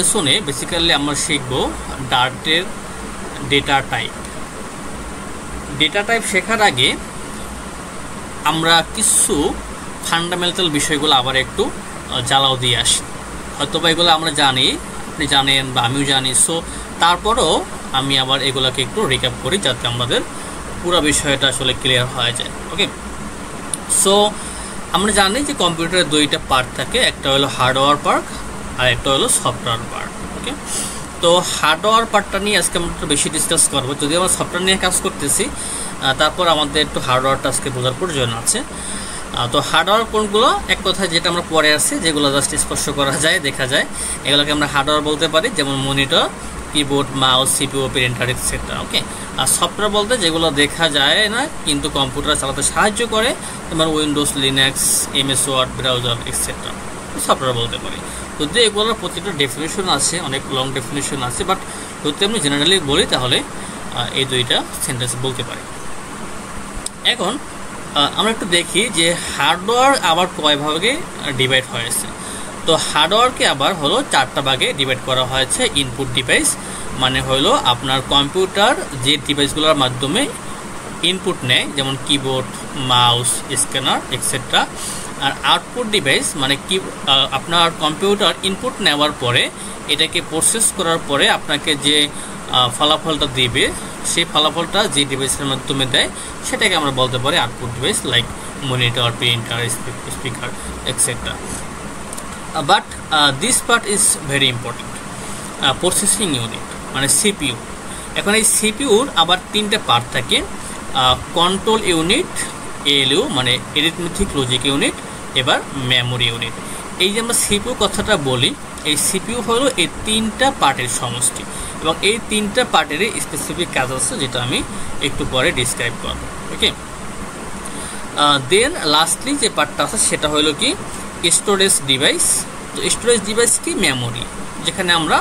লেসনে basically আমরা শিখব ডার্টের data type. Data type শেখার আগে আমরা কিছু ফান্ডামেন্টাল বিষয়গুলো আবার একটু জ্বালাও দিয়ে আসি। হয়তো বা এগুলো আমরা জানি, আপনি জানেন বা আমিও জানি, সো তারপরও আমি আবার এগুলোকে একটু রিক্যাপ করি যাতে আমাদের পুরো বিষয়টা আসলে ক্লিয়ার হয়ে যায়। ওকে, সো আমরা জানি যে কম্পিউটারের দুইটা পার্ট থাকে, একটা হলো হার্ডওয়্যার পার্ট আর একটা হলো সফটওয়্যার পার্ট। ওকে, তো হার্ডওয়্যার পার্টটা নিয়ে আজকে আমরা একটু বেশি ডিসকাস করবো, যদি আমরা সফটওয়্যার নিয়ে কাজ করতেছি, তারপর আমাদের একটু হার্ডওয়্যারটা আজকে বোঝার প্রয়োজন আছে। তো হার্ডওয়্যার কোনগুলো, এক কথায় যেটা আমরা পরে আসছি, যেগুলো জাস্ট স্পর্শ করা যায়, দেখা যায়, এগুলোকে আমরা হার্ডওয়্যার বলতে পারি, যেমন monitor, keyboard, mouse, CPU, printer, etcetera. Okay, আর সফটওয়্যার বলতে যেগুলো দেখা যায় না কিন্তু কম্পিউটার চালাতে সাহায্য করে, যেমন Windows, Linux, MS Word, browser, etcetera, software বলতে পারি। যদি এগুলোর প্রতিটা ডেফিনেশন আছে, অনেক লং ডেফিনেশন আছে, বাট যদি আমি জেনারেলি বলি তাহলে এই দুইটা সেন্টেন্স বলতে পারি। এখন আমরা একটু দেখি যে হার্ডওয়্যার আবার কয় ভাগে ডিভাইড হয়েছে। তো হার্ডওয়্যারকে আবার হলো 4টা ভাগে ডিভাইড করা হয়েছে। ইনপুট ডিভাইস মানে হলো আপনার কম্পিউটার যে ডিভাইসগুলোর মাধ্যমে ইনপুট নেয়, যেমন কিবোর্ড, মাউস, স্ক্যানার, এটসেট্রা। আর আউটপুট ডিভাইস মানে কি, আপনার কম্পিউটার ইনপুট নেওয়ার পরে এটাকে প্রসেস করার পরে আপনাকে যে ফলাফলটা দিবে, সেই ফলাফলটা যে ডিভাইসের মাধ্যমে দেয় সেটাকে আমরা বলতে পারি output device, like monitor, printer, speaker, etcetera. But this part is very important, processing unit মানে সিপিইউ। এখন এই সিপিইউর আবার 3টে পার্ট থাকে, কন্ট্রোল ইউনিট, এএলইউ মানে অ্যারিথমেটিক লজিক ইউনিট, এবার মেমোরি ইউনিট। এই যে আমরা সিপিইউ কথাটা বলি, এই সিপিইউ হলো এই 3টা পার্টের সমষ্টি, এবং এই 3টা পার্টেরই স্পেসিফিক কাজ আছে, যেটা আমি একটু পরে ডিসক্রাইব করব। ওকে, দেন লাস্টলি যে পার্টটা আছে সেটা হলো কি স্টোরেজ ডিভাইস। তো স্টোরেজ ডিভাইস কি মেমোরি, যেখানে আমরা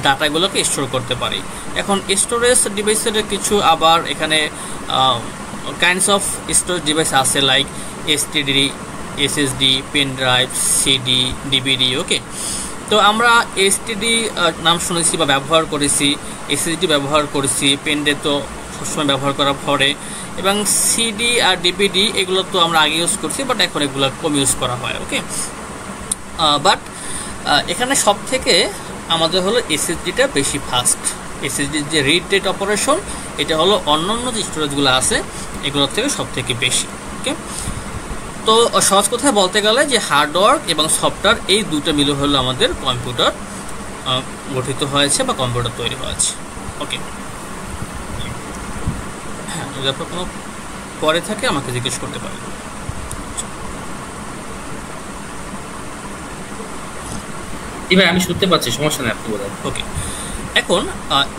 ডাটাগুলোকে স্টোর করতে পারি। এখন স্টোরেজ ডিভাইসের কিছু আবার এখানে কাইন্ডস অফ স্টোরেজ ডিভাইস আছে, like HDD, SSD, pen drive, CD, DVD. Okay, তো আমরা এসটিডি নাম শুনেছি বা ব্যবহার করেছি, এসএসডি ব্যবহার করেছি, পেন ড্রাইভ তো সবসময় ব্যবহার করা পড়ে, এবং সিডি আর ডিভিডি এগুলো তো আমরা আগে ইউজ করছি, বাট এখন এগুলো কম ইউজ করা হয়। ওকে, বাট এখানে সব থেকে আমাদের হলো এসএসডিটা বেশি ফাস্ট। এসএসডির যে রিড ডেট অপারেশন, এটা হলো অন্যান্য যে স্টোরেজগুলো আছে এগুলোর থেকে সব থেকে বেশি। ওকে, তো সহজ কথায় বলতে গেলে যে হার্ডওয়্যার এবং সফটওয়্যার এই দুটো মিলে হলো আমাদের কম্পিউটার গঠিত হয়েছে বা কম্পিউটার তৈরি হয়েছে। ওকে, হ্যাঁ, যদি আপনার কোনো পরে থাকে আমাকে জিজ্ঞেস করতে পারেন। ভাই আমি শুনতে পাচ্ছি, সমস্যা নেই, আপনি বলেন। ওকে, এখন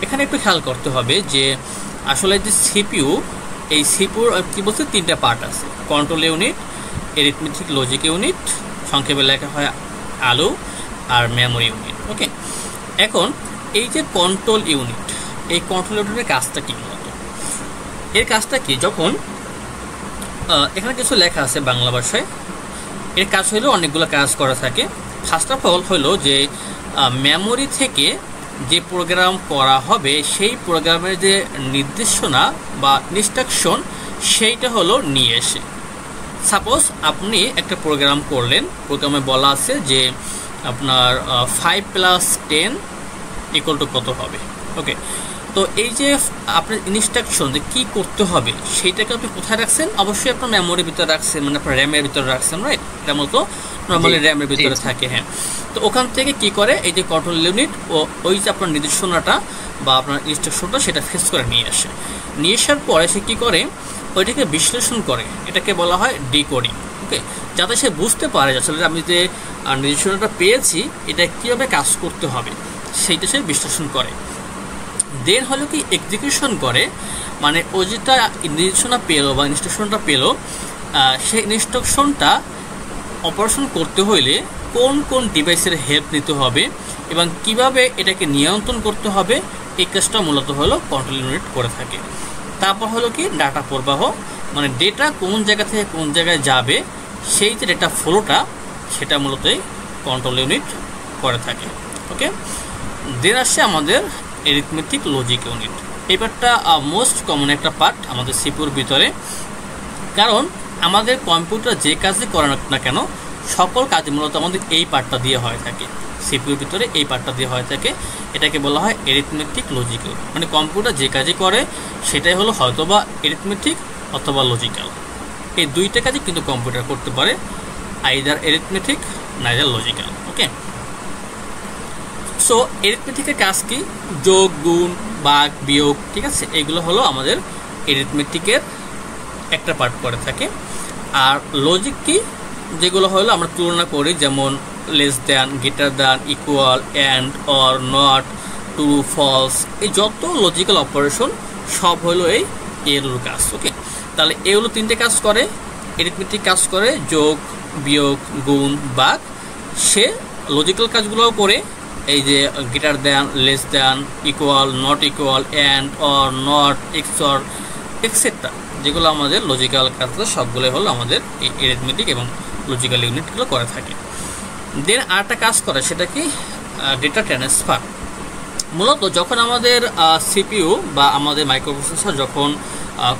এখানে একটু খেয়াল করতে হবে যে আসলে যে সিপিইউ, এই সিপিইউর কি বলছে 3টা পার্ট আছে, control unit, arithmetic logic unit, সংক্ষেপে লেখা হয় আলু, আর মেমোরি ইউনিট। ওকে, এখন এই যে কন্ট্রোল ইউনিট, এই কন্ট্রোল ইউনিটের কাজটা কি মূলত? এর কাজটা কি, যখন এখানে কিছু লেখা আছে বাংলা ভাষায়, এর কাজ হলো অনেকগুলো কাজ করা থাকে। ফার্স্ট অফ অল হলো যে মেমোরি থেকে যে প্রোগ্রাম করা হবে সেই প্রোগ্রামের যে নির্দেশনা বা ইনস্ট্রাকশন সেইটা হলো নিয়ে এসে, সাপোজ আপনি একটা প্রোগ্রাম করলেন, প্রোগ্রামে বলা আছে যে আপনার 5 + 10 = কত হবে। ওকে, তো এই যে আপনার ইনস্ট্রাকশন যে কী করতে হবে সেইটাকে আপনি কোথায় রাখছেন? অবশ্যই আপনার মেমোরির ভিতরে রাখছেন, মানে আপনার র্যামের ভিতরে রাখছেন, রাইট? এটা মতো নর্মালি র্যামের ভিতরে থাকে। হ্যাঁ, তো ওখান থেকে কি করে এই যে কন্ট্রোল ইউনিট ও ওই যে আপনার নির্দেশনাটা বা আপনার ইনস্ট্রাকশনটা সেটা ফেস করে নিয়ে আসে। নিয়ে আসার পরে সে কী করে, ওইটাকে বিশ্লেষণ করে, এটাকে বলা হয় ডিকোডিং। ওকে, যাতে সে বুঝতে পারে আসলে আমি যে নির্দেশনাটা পেয়েছি এটা কীভাবে কাজ করতে হবে, সেইটা সে বিশ্লেষণ করে। দেন হলো কি এক্সিকিউশন করে, মানে ও যেটা নির্দেশনা পেলো বা ইনস্ট্রাকশনটা পেলো, সেই ইনস্ট্রাকশনটা অপারেশন করতে হইলে কোন কোন ডিভাইসের হেল্প নিতে হবে এবং কিভাবে এটাকে নিয়ন্ত্রণ করতে হবে, এই কাজটা মূলত হলো কন্ট্রোল ইউনিট করে থাকে। তারপর হলো কি ডাটা প্রবাহ, মানে ডেটা কোন জায়গা থেকে কোন জায়গায় যাবে সেই যে ডেটা ফ্লোটা সেটা মূলত কন্ট্রোল ইউনিট করে থাকে। ওকে, দেন আসছে আমাদের অ্যারিথমেটিক লজিক ইউনিট। এই পার্টটা মোস্ট কমন একটা পার্ট আমাদের সিপিউর ভিতরে, কারণ আমাদের কম্পিউটার যে কাজই করে না কেন সকল কাজ মূলত আমাদের এই পার্টটা দিয়ে হয়ে থাকে। সিপিউর ভিতরে এই পার্টটা দিয়ে হয়ে থাকে, এটাকে বলা হয় অ্যারিথমেটিক লজিক ইউনিট। মানে কম্পিউটার যে কাজই করে সেটাই হলো হয়তোবা অ্যারিথমেটিক অথবা লজিক্যাল, এই দুইটা কাজই কিন্তু কম্পিউটার করতে পারে, আইদার অ্যারিথমেটিক নাইদার লজিক্যাল। ওকে, সো অ্যারিথমেটিকের কাজ কি? যোগ, গুণ, ভাগ, বিয়োগ, ঠিক আছে, এগুলো হলো আমাদের অ্যারিথমেটিকের একটা পার্ট করে থাকে। আর লজিক কি? যেগুলো হলো আমরা তুলনা করি, যেমন less than, greater than, equal, and, or, not, true, false, এই যত লজিক্যাল অপারেশন সব হলো এই এগুলোর কাজ। ওকে, তাহলে এগুলো তিনটে কাজ করে, অ্যারিথমেটিক কাজ করে যোগ, বিয়োগ, গুণ, ভাগ। সে লজিক্যাল কাজগুলোও করে, এই যে greater than, less than, equal, not equal, and, or, not, XOR, etcetera, যেগুলো আমাদের লজিক্যাল কাজ সবগুলোই হলো আমাদের এই অ্যারিথমেটিক এবং লজিক্যাল ইউনিটগুলো করে থাকে। দেন আরেকটা কাজ করে, সেটা কি? Data transfer. মূলত যখন আমাদের সিপিইউ বা আমাদের মাইক্রোপ্রসেসর যখন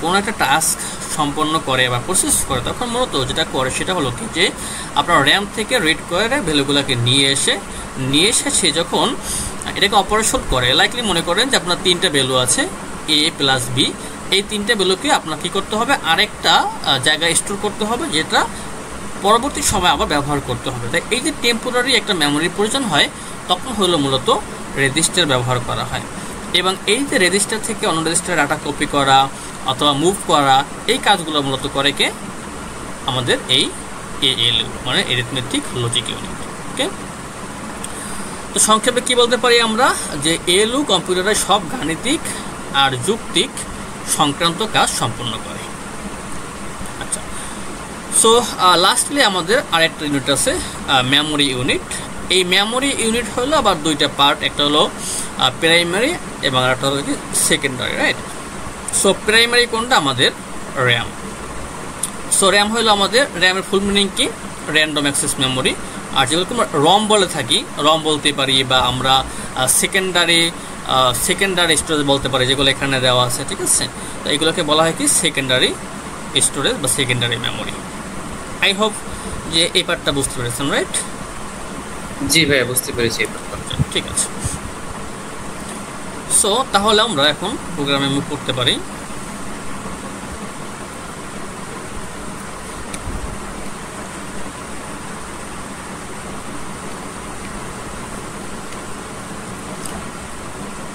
কোনো একটা টাস্ক সম্পন্ন করে বা প্রসেস করে, তখন মূলত যেটা করে সেটা হলো কি, যে আপনার র্যাম থেকে রিড করে ভ্যালুগুলোকে নিয়ে এসে সে যখন এটাকে অপারেশন করে, লাইকলি মনে করেন যে আপনার তিনটা ভ্যালু আছে এ প্লাস বি, এই তিনটা ভ্যালুকে আপনার কী করতে হবে, আরেকটা জায়গায় স্টোর করতে হবে, যেটা পরবর্তী সময় আবার ব্যবহার করতে হবে। তাই এই যে টেম্পোরারি একটা মেমোরির প্রয়োজন হয়, তখন হলো মূলত রেজিস্টার ব্যবহার করা হয়। এবং এই যে রেজিস্টার থেকে অন্য রেজিস্টারে ডাটা কপি করা অথবা মুভ করা, এই কাজগুলো মূলত করে কে? আমাদের এই এএলইউ, মানে অ্যারিথমেটিক লজিক ইউনিট। ওকে, তো সংক্ষেপে কি বলতে পারি আমরা, যে এএলইউ কম্পিউটারের সব গাণিতিক আর যুক্তিক সংক্রান্ত কাজ সম্পন্ন করে। আচ্ছা, সো লাস্টলি আমাদের আরেকটা ইউনিট আছে, মেমোরি ইউনিট। এই মেমোরি ইউনিট হলো আবার দুইটা পার্ট, একটা হলো প্রাইমারি এবং আরেকটা হলো কি সেকেন্ডারি, রাইট? সো প্রাইমারি কোনটা? আমাদের র্যাম। সো র্যাম হলো আমাদের, র্যামের ফুল মিনিং কি? Random access memory. আর যেগুলো আমরা রম বলে থাকি, রম বলতে পারি, বা আমরা সেকেন্ডারি স্টোরেজ বলতে পারি, যেগুলো এখানে দেওয়া আছে, ঠিক আছে? তো এগুলোকে বলা হয় কি? সেকেন্ডারি স্টোরেজ বা সেকেন্ডারি মেমোরি। আই হোপ যে এই পার্টটা বুঝতে পেরেছেন, রাইট? জি ভাইয়া, বুঝতে পেরেছি। ঠিক আছে, সো তাহলে আমরা এখন প্রোগ্রামে মুভ করতে পারি।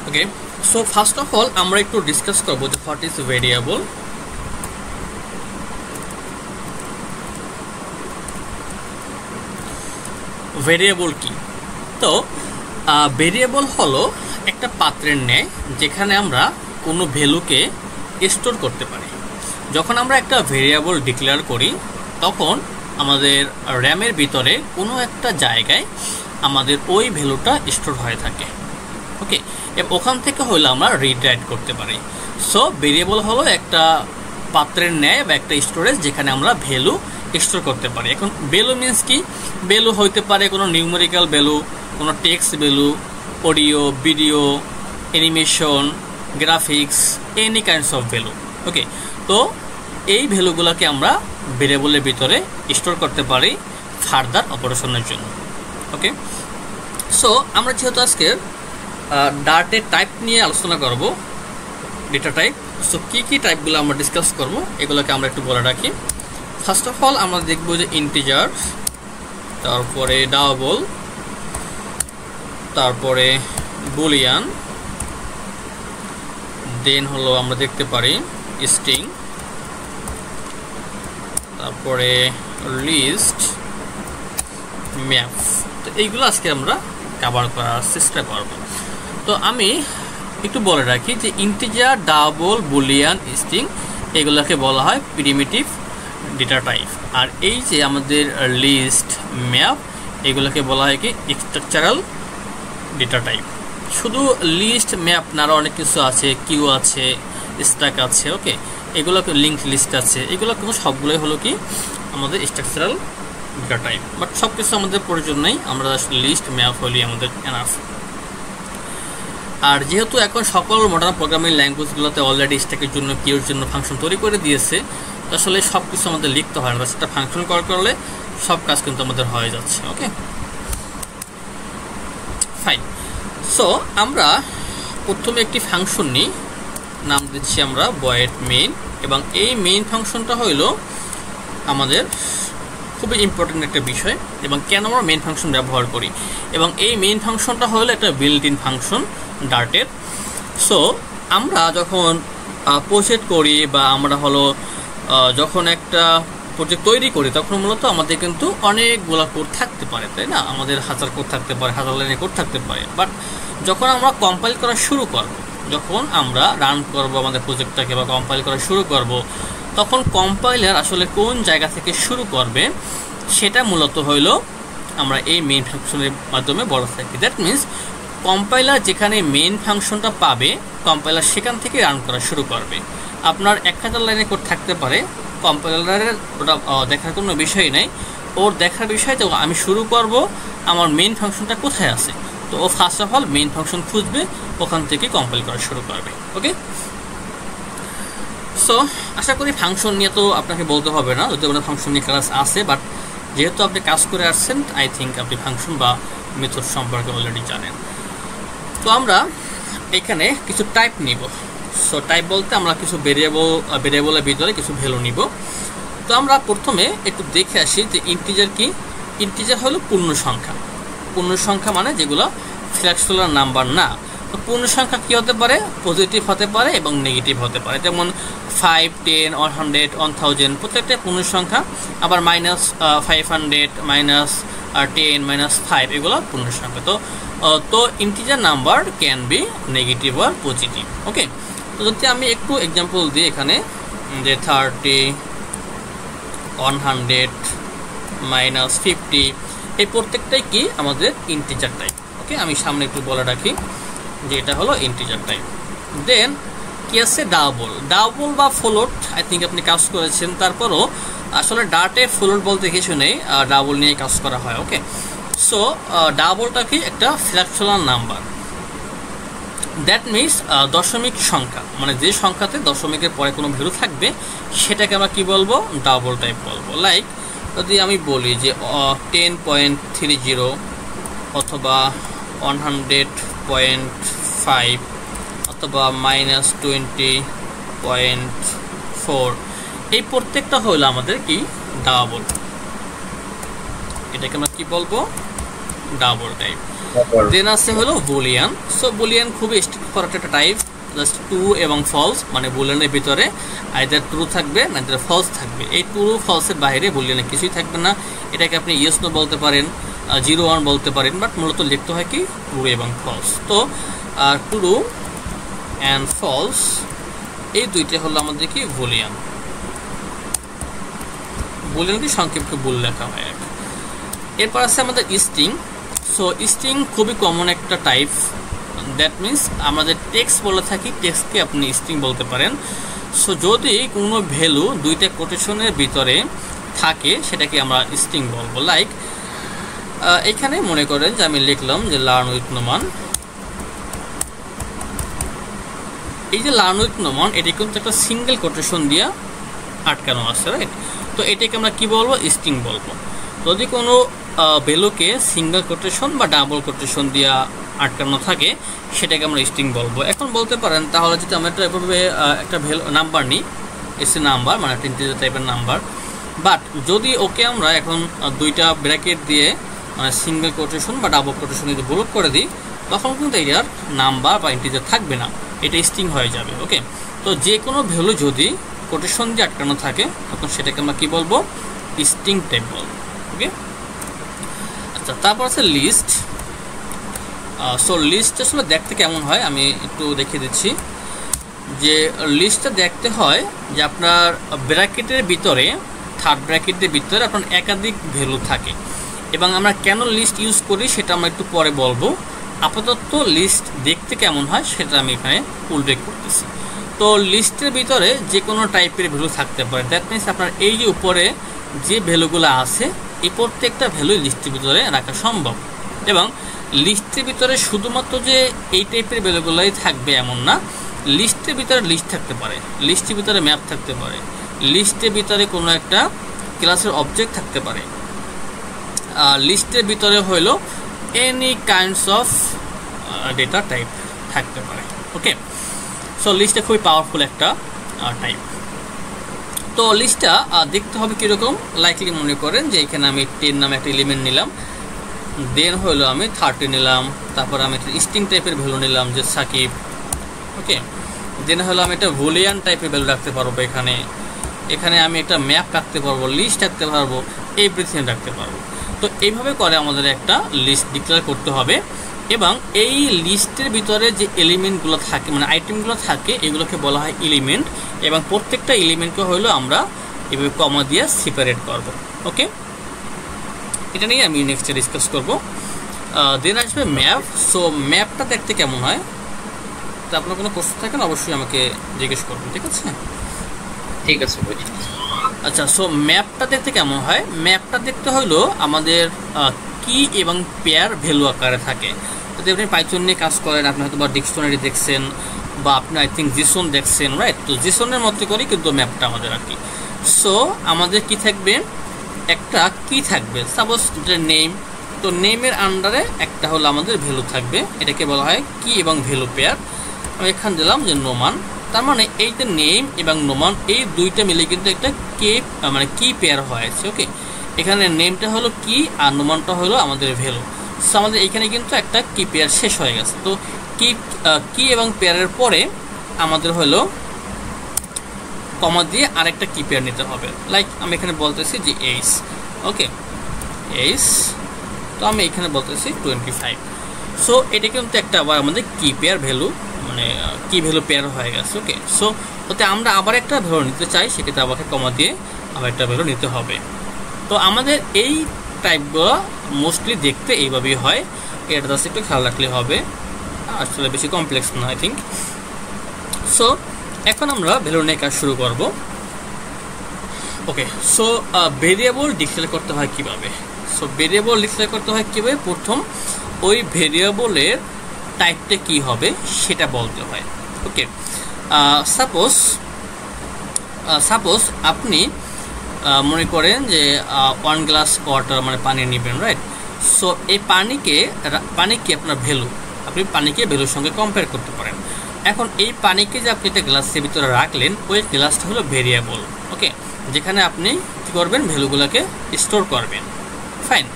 ওকে, সো ফার্স্ট অফ অল আমরা একটু ডিসকাস করবো যে হোয়াট ইজ ভেরিয়েবল। ভেরিয়েবল কি? তো ভেরিয়েবল হলো একটা পাত্রের ন্যায়, যেখানে আমরা কোনো ভ্যালুকে স্টোর করতে পারি। যখন আমরা একটা ভেরিয়েবল ডিক্লেয়ার করি, তখন আমাদের র্যামের ভিতরে কোনো একটা জায়গায় আমাদের ওই ভ্যালুটা স্টোর হয়ে থাকে। ওকে, এবং ওখান থেকে হলে আমরা রিড রাইট করতে পারি। সো ভেরিয়েবল হলো একটা পাত্রের ন্যায় বা একটা স্টোরেজ, যেখানে আমরা ভ্যালু স্টোর করতে পারি। এখন ভ্যালু মিনস কি? ভ্যালু হইতে পারে কোনো নিউমেরিক্যাল ভ্যালু, কোনো text value, audio, video, animation, graphics, any kinds of value. Okay, তো এই ভ্যালুগুলোকে আমরা ভেরিয়েবলের ভিতরে স্টোর করতে পারি ফার্দার অপারেশনের জন্য। ওকে, সো আমরা যেহেতু আজকে ডাটার টাইপ নিয়ে আলোচনা করব, ডেটা টাইপ, সো কী কী টাইপগুলো আমরা ডিসকাস করব এগুলোকে আমরা একটু বলে রাখি। ফার্স্ট অফ অল আমরা দেখব যে ইন্টিজার, তারপরে ডাবল, তারপরে বুলিয়ান, দেন হলো আমরা দেখতে পারি স্ট্রিং, তারপরে লিস্ট, ম্যাপ। তো এইগুলো আজকে আমরা কভার করার চেষ্টা করব। তো আমি একটু বলে রাখি যে ইন্টিজার, ডাবল, বুলিয়ান, স্ট্রিং এগুলোকে বলা হয় প্রিমিটিভ ডেটা টাইপ। আর এই যে আমাদের লিস্ট, ম্যাপ এগুলোকে বলা হয় কি স্ট্রাকচারাল ডেটা টাইপ। শুধু লিস্ট, ম্যাপ না, আরও অনেক কিছু আছে, কিউ আছে, স্ট্যাক আছে। ওকে, এগুলোকে লিঙ্ক লিস্ট আছে, এগুলো কিন্তু সবগুলোই হলো কি আমাদের স্ট্রাকচারাল ডেটা টাইপ। বাট সব কিছু আমাদের প্রয়োজন নেই, আমরা লিস্ট, ম্যাপ হলেই আমাদের এনাফ। আর যেহেতু এখন সকল মডার্ন প্রোগ্রামিং ল্যাঙ্গুয়েজগুলোতে অলরেডি স্ট্যাকের জন্য কিওর জন্য ফাংশন তৈরি করে দিয়েছে, আসলে সব কিছু আমাদের লিখতে হয় না, সেটা ফাংশন কল করলে সব কাজ কিন্তু আমাদের হয়ে যাচ্ছে। ওকে, ফাইন। সো আমরা প্রথমে একটি ফাংশন নিই, নাম দিচ্ছি আমরা ভয়েড মেইন, এবং এই মেইন ফাংশনটা হইল আমাদের খুবই ইম্পর্টেন্ট একটা বিষয়, এবং কেন আমরা মেইন ফাংশন ব্যবহার করি, এবং এই মেইন ফাংশনটা হলো একটা বিল্ট ইন ফাংশন ডার্টের। সো আমরা যখন প্রজেক্ট করি বা আমরা হলো যখন একটা প্রজেক্ট তৈরি করি, তখন মূলত আমাদের কিন্তু অনেকগুলো কোড থাকতে পারে, তাই না? আমাদের হাজার কোড থাকতে পারে, হাজার লাইনের কোড থাকতে পারে। বাট যখন আমরা কম্পাইল করা শুরু করব, যখন আমরা রান করব আমাদের প্রজেক্টটাকে বা কম্পাইল করা শুরু করব, তখন কম্পাইলার আসলে কোন জায়গা থেকে শুরু করবে সেটা মূলত হইল আমরা এই মেইন ফাংশনের মাধ্যমে বড় থাকি। দ্যাট মিনস কম্পাইলার যেখানে মেইন ফাংশনটা পাবে, কম্পাইলার সেখান থেকে রান করা শুরু করবে। আপনার 1000 লাইনের কোড থাকতে পারে, কম্পাইলারের ওটা দেখার কোনো বিষয় নেই, ওর দেখার বিষয় যে আমি শুরু করব আমার মেইন ফাংশনটা কোথায় আছে, তো ও first of all main function খুঁজবে, ওখান থেকে কম্পাইল করা শুরু করবে। ওকে, সো আশা করি ফাংশন নিয়ে তো আপনাকে বলতে হবে না, যদি আপনার ফাংশন নিয়ে ক্লাস আছে, বাট যেহেতু আপনি কাজ করে আসছেন, আই থিঙ্ক আপনি ফাংশন বা মেথড সম্পর্কে অলরেডি জানেন। তো আমরা এখানে কিছু টাইপ নিব। সো টাইপ বলতে আমরা কিছু ভেরিয়েবলের ভিতরে কিছু ভ্যালু নিব। তো আমরা প্রথমে একটু দেখে আসি যে ইন্টিজার কি। ইন্টিজার হলো পূর্ণ সংখ্যা। পূর্ণ সংখ্যা মানে যেগুলো ফ্র্যাকশনাল নাম্বার না। তো পূর্ণ সংখ্যা কী হতে পারে? পজিটিভ হতে পারে এবং নেগেটিভ হতে পারে। যেমন 5, 10, 100, 1000 প্রত্যেকটা পূর্ণ সংখ্যা। আবার -500, -10, -5 এগুলো পূর্ণ সংখ্যা। তো integer number can be negative আর পজিটিভ। ওকে, তো যদি আমি একটু এক্সাম্পল দিই এখানে, যে 30, 100, -50 এই প্রত্যেকটাই কি আমাদের ইন্টিজার টাইপ। ওকে, আমি সামনে একটু বলে রাখি যে এটা হলো ইন্টিজার টাইপ। দেন কি আছে? ডাবল বা ফ্লোট। আই থিঙ্ক আপনি কাজ করেছেন, তারপরও আসলে ডার্টে ফ্লোট বলতে কিছু নেই, ডাবল নিয়ে কাজ করা হয়। ওকে, সো ডাবলটা কি? একটা ফ্র্যাকশনাল নাম্বার। দ্যাট মিনস দশমিক সংখ্যা, মানে যে সংখ্যাতে দশমিকের পরে কোনো ভ্যালু থাকবে সেটাকে আমরা কি বলবো? ডাবল টাইপ বলবো। লাইক যদি আমি বলি যে 10.30 অথবা 100.5 অথবা -20.4, এই প্রত্যেকটা হলো আমাদের কি? ডাবল। এটাকে আমরা কি বলবো? Double type. দেন আছে হলো বুলিয়ান। সো বুলিয়ান খুবই স্ট্রিক্ট ফরম্যাট একটা টাইপ, জাস্ট ট্রু এবং ফলস, মানে বুলিয়ানের ভিতরে আইদার ট্রু থাকবে না আইদার ফলস থাকবে। এই ট্রু ফলসের বাইরে বুলিয়ানে কিছুই থাকবে না। এটাকে আপনি ইয়েস নো বলতে পারেন, 0, 1 বলতে পারেন, বাট মূলত লিখতে হয় কি? ট্রু এবং ফলস। তো ট্রু অ্যান্ড ফলস এই দুইটা হলো আমাদের কি? বুলিয়ান। বুলিয়ানকে সংক্ষেপে বুল লেখা হয়। এরপর আছে আমাদের স্ট্রিং। সো স্ট্রিং খুবই কমন একটা টাইপ। দ্যাট মিনস আমাদের টেক্সট বলে থাকি, টেক্সটকে আপনি স্ট্রিং বলতে পারেন। সো যদি কোনো ভ্যালু দুইটা কোটেশনের ভিতরে থাকে সেটাকে আমরা স্ট্রিং বলবো। লাইক এখানে মনে করেন যে আমি লিখলাম যে লার্ন উইথ নোমান। এই যে লার্ন উইথ নোমান, এটি কিন্তু একটা সিঙ্গেল কোটেশন দিয়ে আটকানো আছে, রাইট? তো এটাকে আমরা কি বলবো? স্ট্রিং বলবো। যদি কোনো ভ্যালুকে সিঙ্গেল কোটেশন বা ডাবল কোটেশন দিয়ে আটকানো থাকে সেটাকে আমরা স্ট্রিং বলবো। এখন বলতে পারেন তাহলে যদি আমরা একটা ভ্যালু নাম্বার নিই, এসি নাম্বার মানে একটা ইন্টিজার টাইপের নাম্বার, বাট যদি ওকে আমরা এখন দুইটা ব্র্যাকেট দিয়ে মানে সিঙ্গেল কোটেশন বা ডাবল কোটেশন যদি ব্লক করে দিই, তখন কিন্তু এটার নাম্বার বা ইন্টিজার থাকবে না, এটা স্ট্রিং হয়ে যাবে। ওকে, তো যে কোনো ভ্যালু যদি কোটেশন দিয়ে আটকানো থাকে তখন সেটাকে আমরা কি বলবো? স্ট্রিং টাইপ বলবো। ওকে, আচ্ছা, তারপর আছে লিস্ট। সো লিস্ট আসলে দেখতে কেমন হয় আমি একটু দেখিয়ে দিচ্ছি। যে লিস্টটা দেখতে হয় যে আপনার ব্র্যাকেটের ভিতরে, থার্ড ব্র্যাকেটের ভিতরে আপনার একাধিক ভ্যালু থাকে, এবং আমরা কেন লিস্ট ইউজ করি সেটা আমরা একটু পরে বলবো। আপাতত লিস্ট দেখতে কেমন হয় সেটা আমি এখানে উল্লেখ করতেছি। তো লিস্টের ভিতরে যে কোনো টাইপের ভ্যালু থাকতে পারে। দ্যাট মিনস আপনার এই যে উপরে যে ভ্যালুগুলো আছে এই প্রত্যেকটা ভ্যালু লিস্টের ভিতরে রাখা সম্ভব, এবং লিস্টের ভিতরে শুধুমাত্র যে এই টাইপের ভ্যালুগুলোই থাকবে এমন না, লিস্টের ভিতরে লিস্ট থাকতে পারে, লিস্টের ভিতরে ম্যাপ থাকতে পারে, লিস্টের ভিতরে কোনো একটা ক্লাসের অবজেক্ট থাকতে পারে, লিস্টের ভিতরে হইলো any kinds of data type থাকতে পারে। ওকে, সো লিস্টটা খুবই পাওয়ারফুল একটা টাইপ। তো লিস্টটা দেখতে হবে কীরকম, লাইকলি মনে করেন যে এখানে আমি 10 নামে একটা এলিমেন্ট নিলাম, দেন হলো আমি 30 নিলাম, তারপর আমি একটা স্ট্রিং টাইপের ভ্যালু নিলাম যে সাকিব। ওকে, দেন হলো আমি একটা বুলিয়ান টাইপের ভ্যালু রাখতে পারবো, এখানে এখানে আমি একটা ম্যাপ রাখতে পারবো, লিস্ট রাখতে পারবো, এভরিথিং রাখতে পারবো। তো এইভাবে করে আমাদের একটা লিস্ট ডিক্লেয়ার করতে হবে, এবং এই লিস্টের ভিতরে যে এলিমেন্টগুলো থাকে মানে আইটেমগুলো থাকে এগুলোকে বলা হয় এলিমেন্ট, এবং প্রত্যেকটা এলিমেন্টকে হলো আমরা এভাবে কমা দিয়ে সেপারেট করব। ওকে, এটা নিয়ে আমি নেক্সটে ডিসকাস করব। দেন আসবে ম্যাপ। সো ম্যাপটা দেখতে কেমন হয়, তো আপনার কোনো প্রশ্ন থাকেন অবশ্যই আমাকে জিজ্ঞেস করবেন, ঠিক আছে? ঠিক আছে। আচ্ছা, সো ম্যাপটা দেখতে কেমন হয়? ম্যাপটা দেখতে হলো আমাদের কি এবং পেয়ার ভ্যালু আকারে থাকে। যদি আপনি পাইথন নিয়ে কাজ করেন, আপনি হয়তো বা ডিকশনারি দেখছেন, বা আপনি আই থিঙ্ক জিসন দেখছেন, রাইট? তো জিসনের মতো করেই কিন্তু ম্যাপটা আমাদের আর কি। সো আমাদের কি থাকবে, একটা কি থাকবে, সাপোজ নেম। তো নেমের আন্ডারে একটা হলো আমাদের ভ্যালু থাকবে, এটাকে বলা হয় কি এবং ভ্যালু পেয়ার। আমি এখানে দিলাম যে নোমান, তার মানে এই যে নেম এবং নোমান এই দুইটা মিলে কিন্তু একটা কে মানে কি পেয়ার হয়েছে। ওকে, এখানে নেমটা হলো কি আর নোমানটা হলো আমাদের ভ্যালু। সো আমাদের এখানে কিন্তু একটা কি পেয়ার শেষ হয়ে গেছে। তো কি এবং পেয়ারের পরে আমাদের হলো কমা দিয়ে আরেকটা কি পেয়ার নিতে হবে। লাইক আমি এখানে বলতেছি যে এইচ। ওকে, এইচ, তো আমি এখানে বলতেছি 25। সো এটা কিন্তু একটা আবার আমাদের কি পেয়ার ভ্যালু মানে কি ভ্যালু পেয়ার হয়ে গেছে। ওকে, সো ওতে আমরা আবার একটা ভ্যালু নিতে চাই, সেক্ষেত্রে আমাকে কমা দিয়ে আবার একটা ভ্যালু নিতে হবে। তো আমাদের এই টাইপগুলো মোস্টলি দেখতে এইভাবেই হয়, এটা জাস্ট একটু খেয়াল রাখলে হবে, আসলে বেশি কমপ্লেক্স না আই থিঙ্ক। সো এখন আমরা ভ্যালু নিয়ে কাজ শুরু করব। ওকে, সো ভেরিয়েবল ডিক্লেয়ার করতে হয় কিভাবে? সো ভেরিয়েবল ডিক্লেয়ার করতে হয় কীভাবে? প্রথম ওই ভেরিয়েবলের টাইপটা কি হবে সেটা বলতে হয়। ওকে, সাপোজ আপনি মনে করেন যে 1 গ্লাস ওয়াটার মানে পানি নেবেন, রাইট? সো এই পানিকে আপনার ভ্যালু, আপনি পানিকে ভ্যালুর সঙ্গে কম্পেয়ার করতে পারেন। এখন এই পানিকে যে আপনি একটা গ্লাসের ভিতরে রাখলেন, ওই গ্লাসটা হলো ভেরিয়েবল। ওকে, যেখানে আপনি কী করবেন, ভ্যালুগুলোকে স্টোর করবেন। ফাইন।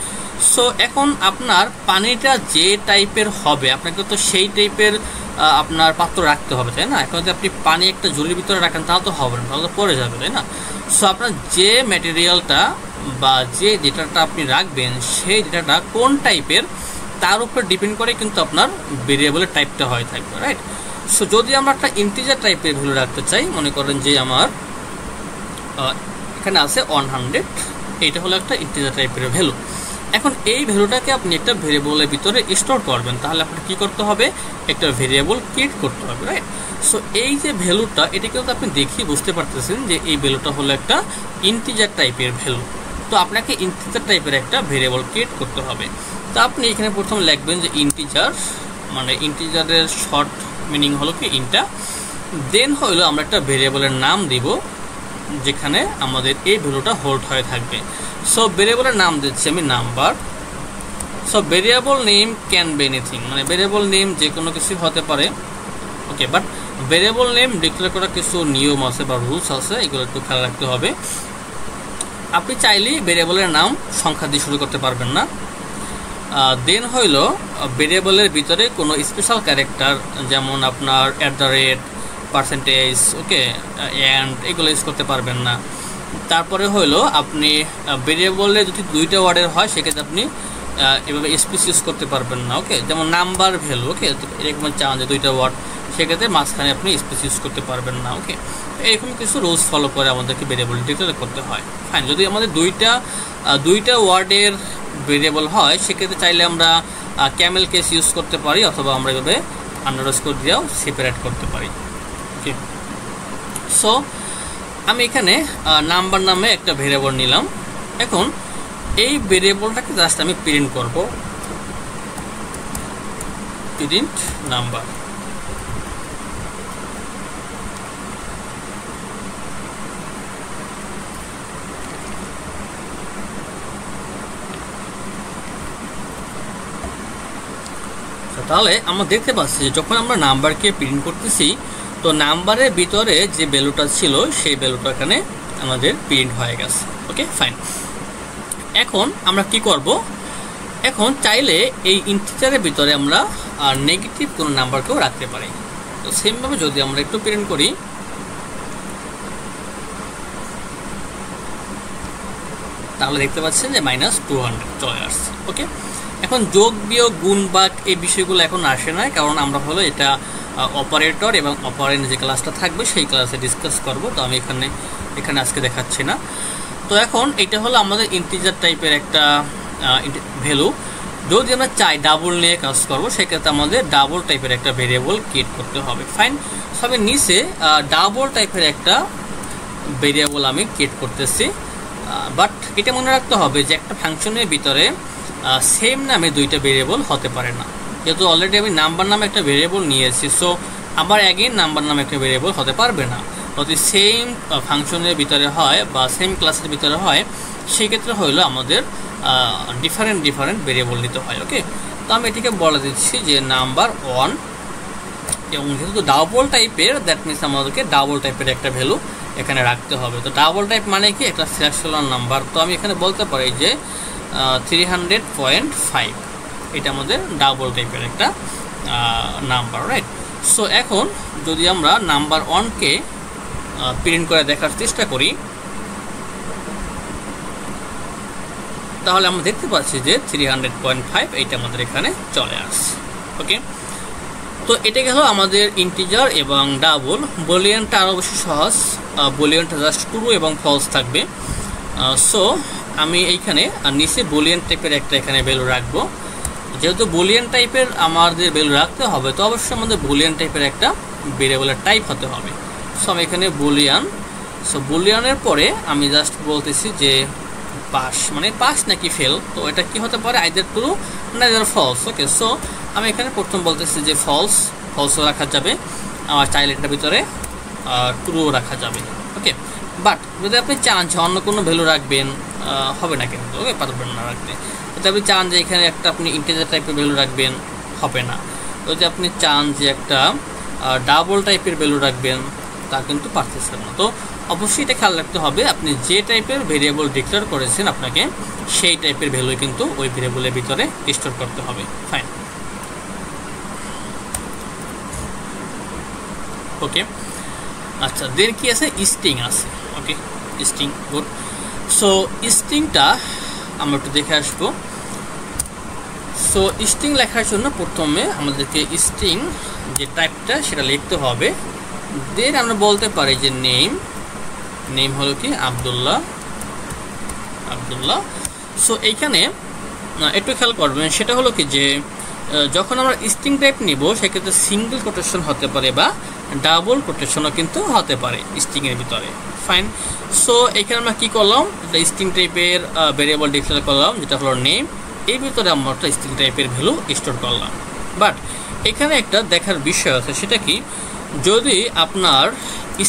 সো এখন আপনার পানিটা যে টাইপের হবে আপনাকে তো সেই টাইপের আপনার পাত্র রাখতে হবে, তাই না? এখন যদি আপনি পানি একটা ঝুড়ির ভিতরে রাখেন তাহলে তো হবে না, তাহলে তো পড়ে যাবে, তাই না? সো আপনার যে ম্যাটেরিয়ালটা বা যে ডেটাটা আপনি রাখবেন সেই ডেটাটা কোন টাইপের তার উপর ডিপেন্ড করে কিন্তু আপনার ভেরিয়েবলের টাইপটা হয়ে থাকবে, রাইট? সো যদি আমরা একটা ইন্টিজার টাইপের ভ্যালু রাখতে চাই, মনে করেন যে আমার এখানে আছে 100, এইটা হলো একটা ইন্টিজার টাইপের ভ্যালু। এখন এই ভ্যালুটাকে আপনি একটা ভেরিয়েবলের ভিতরে স্টোর করবেন, তাহলে আপনার কী করতে হবে, একটা ভেরিয়েবল ক্রিয়েট করতে হবে, রাইট? সো এই যে ভ্যালুটা, এটা কিন্তু আপনি দেখেই বুঝতে পারতেছেন যে এই ভ্যালুটা হলো একটা ইন্টিজার টাইপের ভ্যালু। তো আপনাকে ইন্টিজার টাইপের একটা ভেরিয়েবল ক্রিয়েট করতে হবে। তো আপনি এখানে প্রথম লিখবেন যে ইন্টিজার, মানে ইন্টিজারের শর্ট মিনিং হলো কি ইন্টা। দেন হলো আমরা একটা ভেরিয়েবলের নাম দিব যেখানে আমাদের এই ভ্যালুটা হোল্ড হয়ে থাকবে। সো ভেরিয়েবলের নাম দিচ্ছি আমি number. So variable name can be anything, মানে ভেরিয়েবল নেম যে কোনো কিছু হতে পারে। ওকে, বাট ভেরিয়েবল নেম ডিক্লেয়ার করার কিছু নিয়ম আছে বা রুলস আছে, এগুলো একটু খেয়াল রাখতে হবে। আপনি চাইলেই ভেরিয়েবলের নাম সংখ্যা দিয়ে শুরু করতে পারবেন না। দেন হইল ভেরিয়েবলের ভিতরে কোনো স্পেশাল ক্যারেক্টার যেমন আপনার @ পার্সেন্টেজ, ওকে, অ্যান্ড এগুলো ইউজ করতে পারবেন না। তারপরে হইলো আপনি ভেরিয়েবলে যদি 2টা ওয়ার্ডের হয় সেক্ষেত্রে আপনি এভাবে স্পেস ইউজ করতে পারবেন না। ওকে, যেমন নাম্বার ভ্যালু, ওকে, এরকম চান যে 2টা ওয়ার্ড, সেক্ষেত্রে মাঝখানে আপনি স্পেস ইউজ করতে পারবেন না। ওকে, এরকম কিছু রুলস ফলো করে আমাদেরকে ভেরিয়েবল ডিক্লেয়ার করতে হয়। ফাইন, যদি আমাদের 2টা ওয়ার্ডের ভেরিয়েবল হয় সেক্ষেত্রে চাইলে আমরা ক্যামেল কেস ইউজ করতে পারি, অথবা আমরা এভাবে আন্ডারস্কোর দিয়েও সেপারেট করতে পারি। ওকে, সো আমি এখানে নাম্বার নামে একটা ভেরিয়েবল নিলাম। এখন এই ভেরিয়েবলটাকে জাস্ট আমি প্রিন্ট করব। Student number. তাহলে আমরা দেখতে পাচ্ছি যে যখন আমরা নাম্বারকে প্রিন্ট করতেছি তো নাম্বারের ভিতরে যে ভ্যালুটা ছিল সেই ভ্যালুটা এখানে আমাদের প্রিন্ট হয়ে গেছে। ওকে ফাইন। এখন আমরা কি করব, এখন চাইলে এই ইন্টিজারের ভিতরে আমরা নেগেটিভ কোনো নাম্বারকেও রাখতে পারি। তো সেমভাবে যদি আমরা একটু প্রিন্ট করি, তাহলে দেখতে পাচ্ছেন যে -200 চলে আসছে। ওকে, এখন যোগ বিয়োগ গুণ ভাগ এই বিষয়গুলো এখন আসে না, কারণ আমরা হলো এটা অপারেটর এবং অপারেন্ট যে ক্লাসটা থাকবে সেই ক্লাসে ডিসকাস করব। তো আমি এখানে আজকে দেখাচ্ছি না। তো এখন এটা হলো আমাদের ইন্টিজার টাইপের একটা ভ্যালু। যদি আমরা চাই ডাবল নিয়ে কাজ করবো সেক্ষেত্রে আমাদের ডাবল টাইপের একটা ভেরিয়েবল ক্রিয়েট করতে হবে। ফাইন, সবে নিচে ডাবল টাইপের একটা ভেরিয়েবল আমি ক্রিয়েট করতেছি। বাট এটা মনে রাখতে হবে যে একটা ফাংশনের ভিতরে সেম নামে দুইটা ভেরিয়েবল হতে পারে না, যেহেতু অলরেডি আমি নাম্বার নামে একটা ভেরিয়েবল নিয়েছি। সো আবার অ্যাগেন নাম্বার নামে একটা ভেরিয়েবল হতে পারবে না। যদি সেম ফাংশনের ভিতরে হয় বা সেম ক্লাসের ভিতরে হয় সেক্ষেত্রে হইলো আমাদের ডিফারেন্ট ভেরিয়েবল নিতে হয়। ওকে, তো আমি এটিকে বলে দিচ্ছি যে নাম্বার 1, এবং যেহেতু ডাবল টাইপের, দ্যাট মিনস আমাদেরকে ডাবল টাইপের একটা ভ্যালু এখানে রাখতে হবে। তো ডাবল টাইপ মানে কি, একটা ফ্র্যাকশনাল নাম্বার। তো আমি এখানে বলতে পারি যে 300.5 এটা আমাদের ডাবল টাইপের একটা নাম্বার, রাইট? সো এখন যদি আমরা নাম্বার 1কে প্রিন্ট করে দেখার চেষ্টা করি, তাহলে আমরা দেখতে পাচ্ছি যে 300.5 এইটা আমাদের এখানে চলে আসছে। ওকে, তো এটা গেল আমাদের ইন্টিজার এবং ডাবল। বুলিয়ানটা আরও বেশি সহজ, বুলিয়ানটা জাস্ট ট্রু এবং ফলস থাকবে। সো আমি এইখানে নিচে বুলিয়ান টাইপের একটা এখানে ভ্যালু রাখবো। যেহেতু বুলিয়ান টাইপের আমাদের ভ্যালু রাখতে হবে, তো অবশ্যই আমাদের বুলিয়ান টাইপের একটা ভেরিয়েবলের টাইপ হতে হবে। সো আমি এখানে বুলিয়ান, সো বুলিয়ানের পরে আমি জাস্ট বলতেছি যে পাস, মানে পাস নাকি ফেল। তো এটা কি হতে পারে, আইদার ট্রু না আইদার ফলস। ওকে, সো আমি এখানে প্রথম বলতেছি যে ফলসও রাখা যাবে, আমার চাইলে এটার ভিতরে ট্রুও রাখা যাবে। ওকে, বাট যদি আপনি চান যে অন্য কোনো ভ্যালু রাখবেন, হবে না কিন্তু, ওকে, পারবেন না রাখতে। যদি আপনি চান যে এখানে একটা আপনি ইন্টিজার টাইপের ভ্যালু রাখবেন, হবে না। যদি আপনি চান যে একটা ডাবল টাইপের ভ্যালু রাখবেন, তা কিন্তু পারতেছেন না। তো অবশ্যই এটা খেয়াল রাখতে হবে, আপনি যে টাইপের ভেরিয়েবল ডিক্লেয়ার করেছেন আপনাকে সেই টাইপের ভ্যালু কিন্তু ওই ভেরিয়েবলের ভিতরে স্টোর করতে হবে। ফাইন, ওকে, আচ্ছা, দেন কি আছে, স্ট্রিং আছে। ওকে, স্ট্রিং, গুড। সো স্ট্রিংটা আমরা একটু দেখে আসবো। সো স্ট্রিং লেখার জন্য প্রথমে আমাদেরকে স্ট্রিং যে টাইপটা সেটা লিখতে হবে। দেন আমরা বলতে পারি যে নেম হলো কি আব্দুল্লাহ। সো এইখানে একটু খেয়াল করবেন, সেটা হলো কি যে যখন আমরা স্ট্রিং টাইপ নিব সেক্ষেত্রে সিঙ্গেল কোটেশন হতে পারে বা ডাবল কোটেশনও কিন্তু হতে পারে স্ট্রিংয়ের ভিতরে। ফাইন, সো এখানে আমরা কি করলাম, একটা স্ট্রিং টাইপের ভেরিয়েবল ডিক্লেয়ার করলাম যেটা হলো নেম, এর ভিতরে আমরা একটা স্ট্রিং টাইপের ভ্যালু স্টোর করলাম। বাট এখানে একটা দেখার বিষয় আছে, সেটা কি, যদি আপনার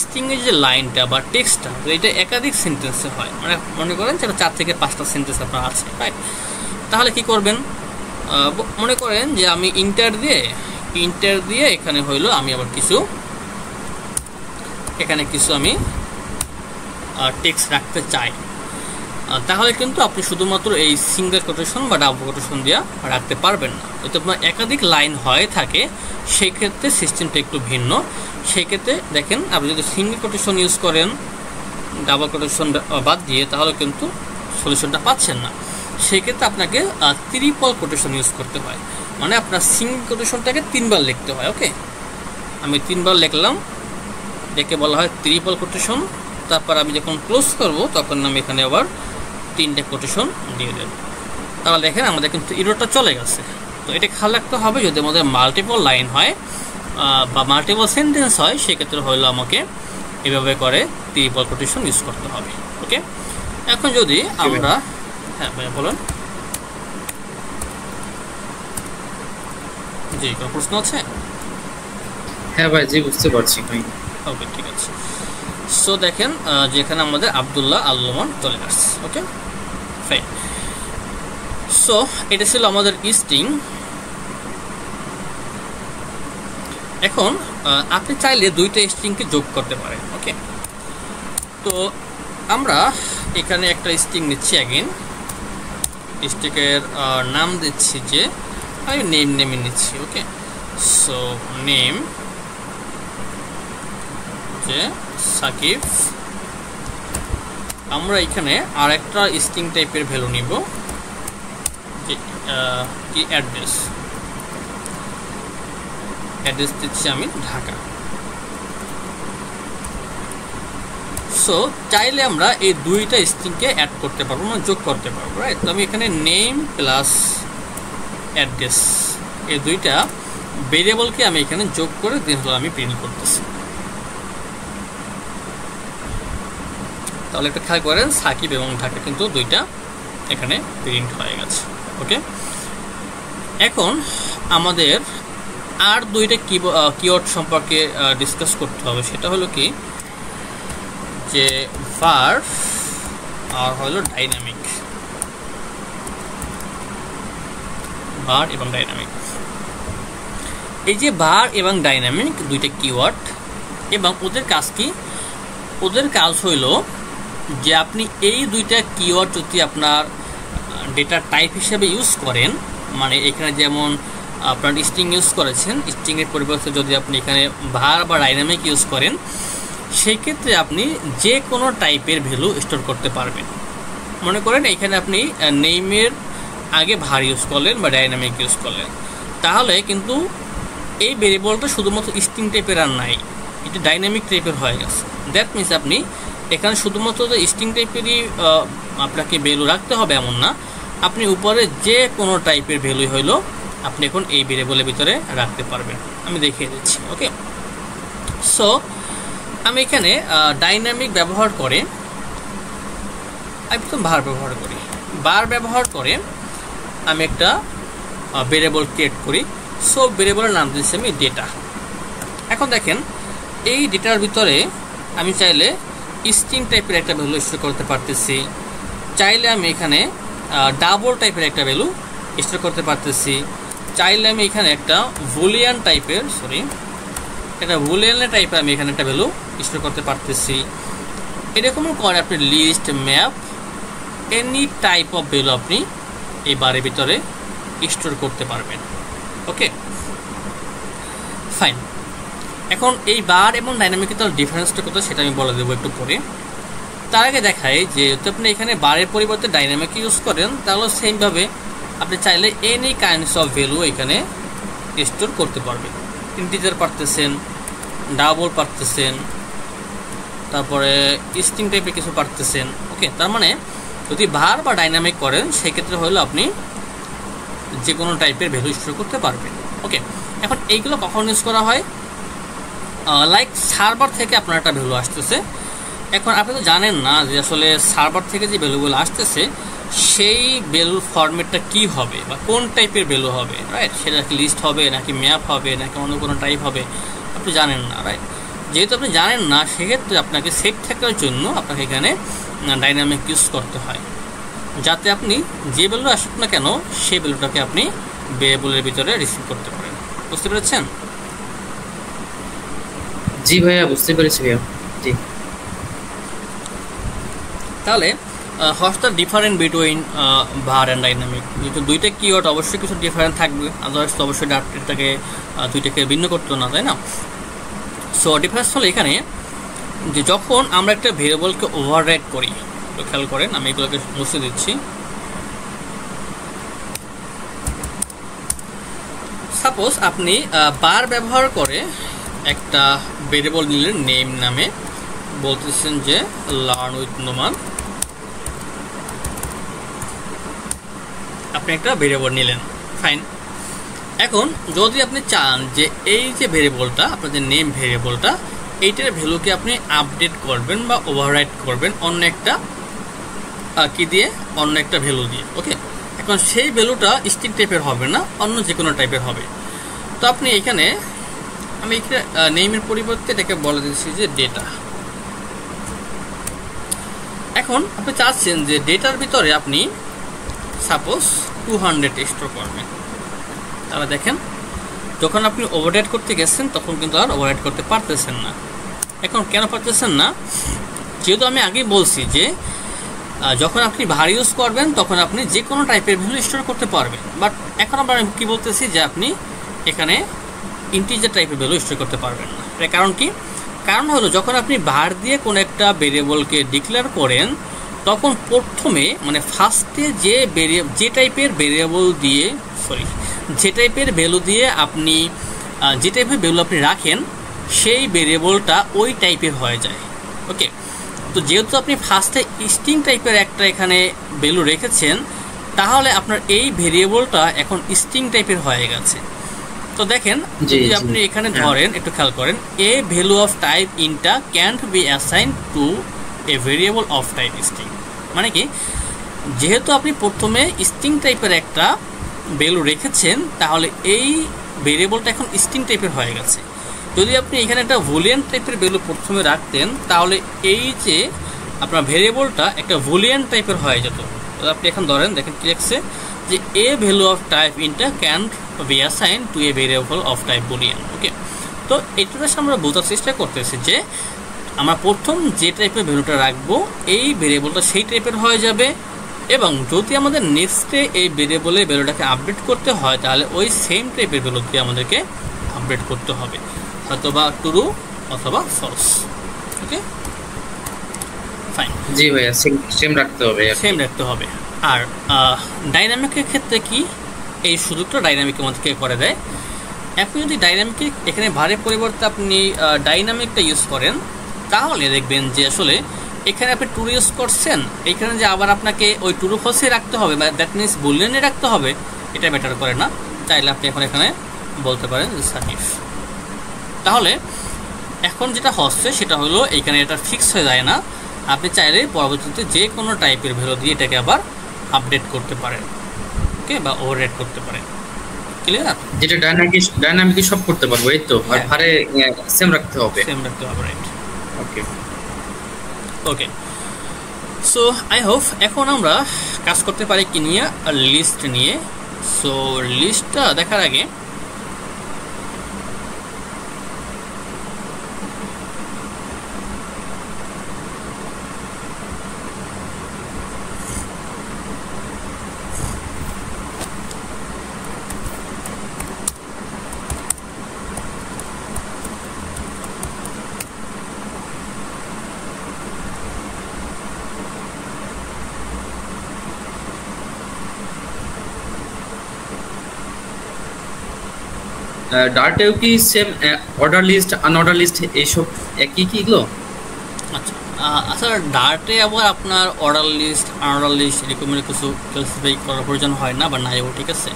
স্ট্রিংয়ের যে লাইনটা বা টেক্সটটা এটা একাধিক সেন্টেন্সে হয়, মানে মনে করেন যেটা 4 থেকে 5টা সেন্টেন্স আপনার আছে, রাইট? তাহলে কি করবেন, মনে করেন যে আমি ইন্টার দিয়ে এখানে হইলো আমি আবার এখানে কিছু আমি টেক্সট রাখতে চাই, তাহলে কিন্তু আপনি শুধুমাত্র এই সিঙ্গেল কোটেশন বা ডাবল কোটেশন দিয়ে রাখতে পারবেন না। যদি আপনার একাধিক লাইন হয়ে থাকে সেই ক্ষেত্রে সিস্টেমটা একটু ভিন্ন। সেই ক্ষেত্রে দেখেন, আপনি যদি সিঙ্গেল কোটেশন ইউজ করেন ডাবল কোটেশন বাদ দিয়ে, তাহলে কিন্তু সলিউশনটা পাচ্ছেন না। সেই ক্ষেত্রে আপনাকে ট্রিপল কোটেশন ইউজ করতে হয়, মানে আপনার সিঙ্গেল কোটেশনটাকে 3বার লিখতে হয়। ওকে, আমি 3বার লিখলাম, একে বলা হয় ট্রিপল কোটেশন। তারপর আমি যখন ক্লোজ করব তখন আমি এখানে আবার 3টে কোটেশন দিয়ে দেব। তাহলে দেখেন আমাদের কিন্তু এররটা চলে গেছে। তো এটা খেয়াল রাখতে হবে, যদি আমাদের মাল্টিপল লাইন হয় বা মাল্টিপল সেন্টেন্স হয় সেক্ষেত্রে হলো আমাকে এভাবে করে ট্রিপল কোটেশন ইউজ করতে হবে। ওকে, এখন যদি আমরা, হ্যাঁ ভাই বলুন। জি, কোনো প্রশ্ন আছে? হ্যাঁ ভাই, জি বুঝতে পারছি ভাই। ওকে, ঠিক আছে। সো দেখেন যেখানে আমাদের আব্দুল্লাহ আল-নোমান চলে আসছে। ওকে, ফাইন। সো এটা ছিল আমাদের স্ট্রিং। এখন আপনি চাইলে দুইটা স্ট্রিংকে যোগ করতে পারেন। ওকে, তো আমরা এখানে একটা স্ট্রিং নিচ্ছি। অ্যাগেন স্ট্রিংয়ের নাম দিচ্ছি যে আমি নেমে নিচ্ছি। ওকে, সো নেম যে সাকিব। আমরা এখানে আর একটা স্ট্রিং টাইপের ভ্যালু নিব যে কি অ্যাড্রেস দিচ্ছি আমি ঢাকা। সো চাইলে আমরা এই দুইটা স্ট্রিংকে অ্যাড করতে পারবো, মানে যোগ করতে পারবো, রাইট? তো আমি এখানে নেম প্লাস অ্যাড্রেস এই দুইটা ভেরিয়েবলকে আমি এখানে যোগ করে দিন হলো আমি প্রিন্ট করতেছি। তাহলে একটা খেয়াল করেন সাকিব এবং ঢাকা কিন্তু দুইটা এখানে প্রিন্ট হয়ে গেছে। ওকে, এখন আমাদের আর দুইটা কিওয়ার্ড সম্পর্কে ডিসকাস করতে হবে। সেটা হলো কি যে var আর হলো ডাইনামিক। var এবং ডাইনামিক, এই যে var এবং ডাইনামিক দুইটা কিওয়ার্ড, এবং ওদের কাজ কি? ওদের কাজ হইল যে আপনি এই দুইটা কিওয়ার্ড যদি আপনার ডেটা টাইপ হিসেবে ইউজ করেন, মানে এখানে যেমন আপনার স্ট্রিং ইউজ করেছেন, স্ট্রিংয়ের পরিবর্তে যদি আপনি এখানে var বা ডাইনামিক ইউজ করেন, সেই ক্ষেত্রে আপনি যে কোনো টাইপের ভ্যালু স্টোর করতে পারবেন। মনে করেন এখানে আপনি নেমের আগে var ইউজ করলেন বা ডাইনামিক ইউজ করলেন, তাহলে কিন্তু এই ভেরিয়েবলটা শুধুমাত্র স্ট্রিং টাইপের আর নাই, এটা ডাইনামিক টাইপের হয়ে গেছে। দ্যাট মিনস আপনি এখানে শুধুমাত্র যে স্ট্রিং টাইপেরই আপনাকে ভ্যালু রাখতে হবে এমন না, আপনি উপরে যে কোনো টাইপের ভ্যালু হইলো আপনি এখন এই ভেরিয়েবলের ভিতরে রাখতে পারবেন। আমি দেখিয়ে দিচ্ছি। ওকে, সো আমি এখানে ডাইনামিক ব্যবহার করে একদম var ব্যবহার করে আমি একটা ভেরিয়েবল ক্রিয়েট করি। সো ভেরিয়েবলের নাম দিচ্ছি আমি ডেটা। এখন দেখেন এই ডেটার ভিতরে আমি চাইলে স্ট্রিং টাইপের একটা ভ্যালু স্টোর করতে পারতেছি, চাইলে আমি এখানে ডাবল টাইপের একটা ভ্যালু স্টোর করতে পারতেছি, চাইলে আমি এখানে একটা বুলিয়ান টাইপের টাইপের আমি এখানে একটা ভ্যালু স্টোর করতে পারতেছি। এরকমও করে আপনি list, map, any type of value আপনি এই বারের ভিতরে স্টোর করতে পারবেন। Okay, fine. এখন এই var এবং ডাইনামিকের তো ডিফারেন্সটা কত সেটা আমি বলে দেবো একটু পরে। তার আগে দেখাই যে যদি আপনি এখানে বারের পরিবর্তে ডাইনামিক ইউজ করেন, তাহলে সেমভাবে আপনি চাইলে এনি কাইন্ডস অফ ভ্যালু এখানে স্টোর করতে পারবেন। ইন্টিজার পারতেছেন, ডাবল পারতেছেন, তারপরে স্ট্রিং টাইপের কিছু পারতেছেন। ওকে, তার মানে যদি var বা ডাইনামিক করেন সেক্ষেত্রে হলো আপনি যে কোনো টাইপের ভ্যালু স্টোর করতে পারবেন। ওকে, এখন এইগুলো কখন ইউজ করা হয়? লাইক সার্ভার থেকে আপনার একটা ভ্যালু আসতেছে। এখন আপনি তো জানেন না যে আসলে সার্ভার থেকে যে ভ্যালুগুলো আসতেছে সেই ভ্যালুর ফরম্যাটটা কি হবে বা কোন টাইপের ভ্যালু হবে, রাইট? সেটা কি লিস্ট হবে নাকি ম্যাপ হবে নাকি অন্য কোনো টাইপ হবে, আপনি জানেন না, রাইট? যেহেতু আপনি জানেন না, সেক্ষেত্রে আপনাকে সেফ থাকার জন্য আপনাকে এখানে ডাইনামিক ইউজ করতে হয়, যাতে আপনি যে ভ্যালু আসুক না কেন সেই ভ্যালুটাকে আপনি ভেরিয়েবলের ভিতরে রিসিভ করতে পারেন। বুঝতে পেরেছেন? জি ভাইয়া, বুঝতে পেরেছি ভাইয়া। জি, তাহলে what's the different between var and dynamic? যেহেতু দুইটা কিওয়ার্ড অবশ্যই কিছু ডিফারেন্ট থাকবে, আদারওয়াইজ তো অবশ্যই ডাটাটাকে দুইটাকে ভিন্ন করতে না, তাই না? সো ডিফারেন্স হলো এখানে যে যখন আমরা একটা ভেরিয়েবলকে ওভাররাইড করি, তো খেয়াল করেন আমি এগুলোকে মুছে দিচ্ছি। সাপোজ আপনি var ব্যবহার করে একটা ভেরিয়েবল নিলেন নেম নামে, বলতেছেন যে লার্ন উইথ নোমান, আপনি একটা ভেরিয়েবল নিলেন, ফাইন। এখন যদি আপনি চান যে এই যে ভেরিয়েবলটা আপনাদের নেম ভেরিয়েবলটা এইটার ভ্যালুকে আপনি আপডেট করবেন বা ওভাররাইট করবেন অন্য একটা কি দিয়ে, অন্য একটা ভ্যালু দিয়ে। ওকে, এখন সেই ভ্যালুটা স্ট্রিং টাইপের হবে না, অন্য যে কোনো টাইপের হবে। তো আপনি এখানে আমি এখানে নেমের পরিবর্তে এটাকে বলে দিচ্ছি যে ডেটা। এখন আপনি চাচ্ছেন যে ডেটার ভিতরে আপনি সাপোজ 200 স্টোর করবেন, তাহলে দেখেন যখন আপনি ওভাররাইট করতে গেছেন তখন কিন্তু আর ওভাররাইট করতে পারতেছেন না। এখন কেন পারতেছেন না? যেহেতু আমি আগেই বলছি যে যখন আপনি ভার ইউজ করবেন তখন আপনি যে কোনো টাইপের ভ্যালু স্টোর করতে পারবেন, বাট এখন আমরা কি বলতেছি যে আপনি এখানে ইন্টিজার টাইপের ভ্যালু স্টোর করতে পারবেন না। এর কারণ কি? কারণ হলো যখন আপনি ভার দিয়ে কোনো একটা ভেরিয়েবলকে ডিক্লেয়ার করেন তখন প্রথমে মানে ফার্স্টে যে টাইপের ভেরিয়েবল দিয়ে যে টাইপের ভ্যালু দিয়ে আপনি যে টাইপের ভ্যালু আপনি রাখেন সেই ভেরিয়েবলটা ওই টাইপের হয়ে যায়। ওকে, তো যেহেতু আপনি ফার্স্টে স্ট্রিং টাইপের একটা এখানে ভ্যালু রেখেছেন তাহলে আপনার এই ভেরিয়েবলটা এখন স্ট্রিং টাইপের হয়ে গেছে। তো দেখেন যদি আপনি এখানে ধরেন, একটু খেয়াল করেন, a value of type int can't be assign to a variable of type string. মানে কি, যেহেতু আপনি প্রথমে স্ট্রিং টাইপের একটা ভ্যালু রেখেছেন তাহলে এই ভেরিয়েবলটা এখন স্ট্রিং টাইপের হয়ে গেছে। যদি আপনি এখানে একটা বুলিয়ান টাইপের ভ্যালু প্রথমে রাখতেন তাহলে এই যে আপনার ভেরিয়েবলটা একটা বুলিয়ান টাইপের হয়ে যেত। তো আপনি এখন ধরেন, দেখেন কি লিখছে যে a value of type int can't be assign to a variable of type boolean. Okay, তো এইটা আমরা বোঝার চেষ্টা করতেছি যে আমরা প্রথম যে টাইপের ভ্যালুটা রাখবো এই ভেরিয়েবলটা সেই টাইপের হয়ে যাবে, এবং যদি আমাদের নেক্সটে এই ভেরিয়েবলের ভ্যালুটাকে আপডেট করতে হয় তাহলে ওই সেম টাইপের ভ্যালু দিয়ে আমাদেরকে আপডেট করতে হবে, অথবা ট্রু অথবা ফলস। ওকে, ফাইন। জি ভাইয়া, সেম রাখতে হবে, সেম রাখতে হবে। আর ডাইনামিকের ক্ষেত্রে কি এই সুযোগটা ডাইনামিকের মধ্যে করে দেয়। আপনি যদি ডাইনামিকে এখানে ভারের পরিবর্তে আপনি ডাইনামিকটা ইউজ করেন তাহলে দেখবেন যে আসলে এখানে আপনি ট্রু ইউজ করছেন, এখানে যে আবার আপনাকে ওই ট্রু ফলসে রাখতে হবে, দ্যাট মিনস বুলিয়ানে রাখতে হবে, এটা ম্যাটার করে না। চাইলে আপনি এখন এখানে বলতে পারেন সাকিব। তাহলে এখন যেটা হচ্ছে সেটা হলো এখানে এটা ফিক্স হয়ে যায় না, আপনি চাইলে পরবর্তীতে যে কোনো টাইপের ভ্যালু দিয়ে এটাকে আবার আপডেট করতে পারেন, ওকে, বা ওভাররাইট করতে পারেন। ক্লিয়ার? যেটা ডাইনামিক সব করতে পারবো, এই তো। আর ভারে সেম রাখতে হবে, right. Okay okay, so I hope এখন আমরা কাজ করতে পারি কি নিয়ে, লিস্ট নিয়ে। সো লিস্টটা দেখার আগে ডার্টেও কি same order list unorder list এইসব একই কি এগুলো? আচ্ছা আচ্ছা, ডার্টে আবার আপনার অর্ডার লিস্ট আনঅর্ডার লিস্ট এরকমের কিছু ক্লাসিফাই করার প্রয়োজন হয় না বা নাইও, ঠিক আছে।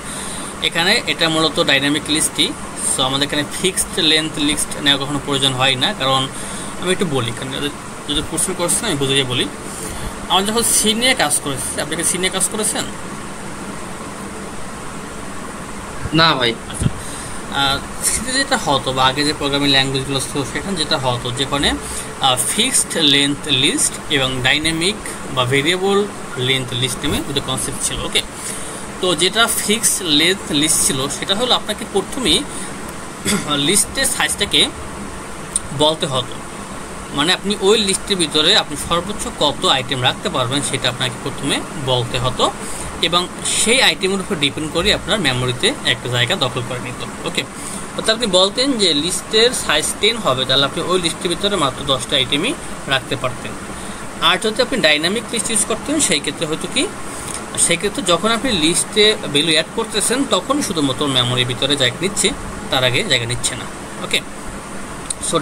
এখানে এটা মূলত ডাইনামিক লিস্টই। সো আমাদের এখানে ফিক্সড লেন্থ লিস্ট নেওয়া কখনো প্রয়োজন হয় না, কারণ আমি একটু বলি, কারণ যদি প্রশ্ন করছেন আমি বুঝিয়ে বলি। আমরা যখন সি নিয়ে কাজ করেছি, আপনি কি সি নিয়ে কাজ করেছেন? না ভাই। আচ্ছা, সিতে যেটা হতো বা আগে যে প্রোগ্রামিং ল্যাঙ্গুয়েজগুলো ছিল সেখানে যেটা হতো যেখানে ফিক্সড লেন্থ লিস্ট এবং ডাইনামিক বা ভেরিয়েবল লেন্থ লিস্ট নামে দুটো কনসেপ্ট ছিল। ওকে, তো যেটা ফিক্সড লেন্থ লিস্ট ছিল সেটা হলো আপনাকে প্রথমেই লিস্টের সাইজটাকে বলতে হতো, মানে আপনি ওই লিস্টের ভিতরে আপনি সর্বোচ্চ কত আইটেম রাখতে পারবেন সেটা আপনাকে প্রথমে বলতে হতো, এবং সেই আইটেমের উপর ডিপেন্ড করে আপনার মেমোরিতে একটা জায়গা দখল করে নিত। ওকে, অর্থাৎ আপনি বলতেন যে লিস্টের সাইজ 10 হবে, তাহলে আপনি ওই লিস্টের ভিতরে মাত্র 10টা আইটেমই রাখতে পারতেন। আর যদি আপনি ডাইনামিক লিস্ট ইউজ করতেন সেই ক্ষেত্রে হয়তো কি, সেক্ষেত্রে যখন আপনি লিস্টে ভ্যালু অ্যাড করতেছেন তখনই শুধুমাত্র মেমোরির ভিতরে জায়গা নিচ্ছে, তার আগে জায়গা নিচ্ছে না। ওকে, সো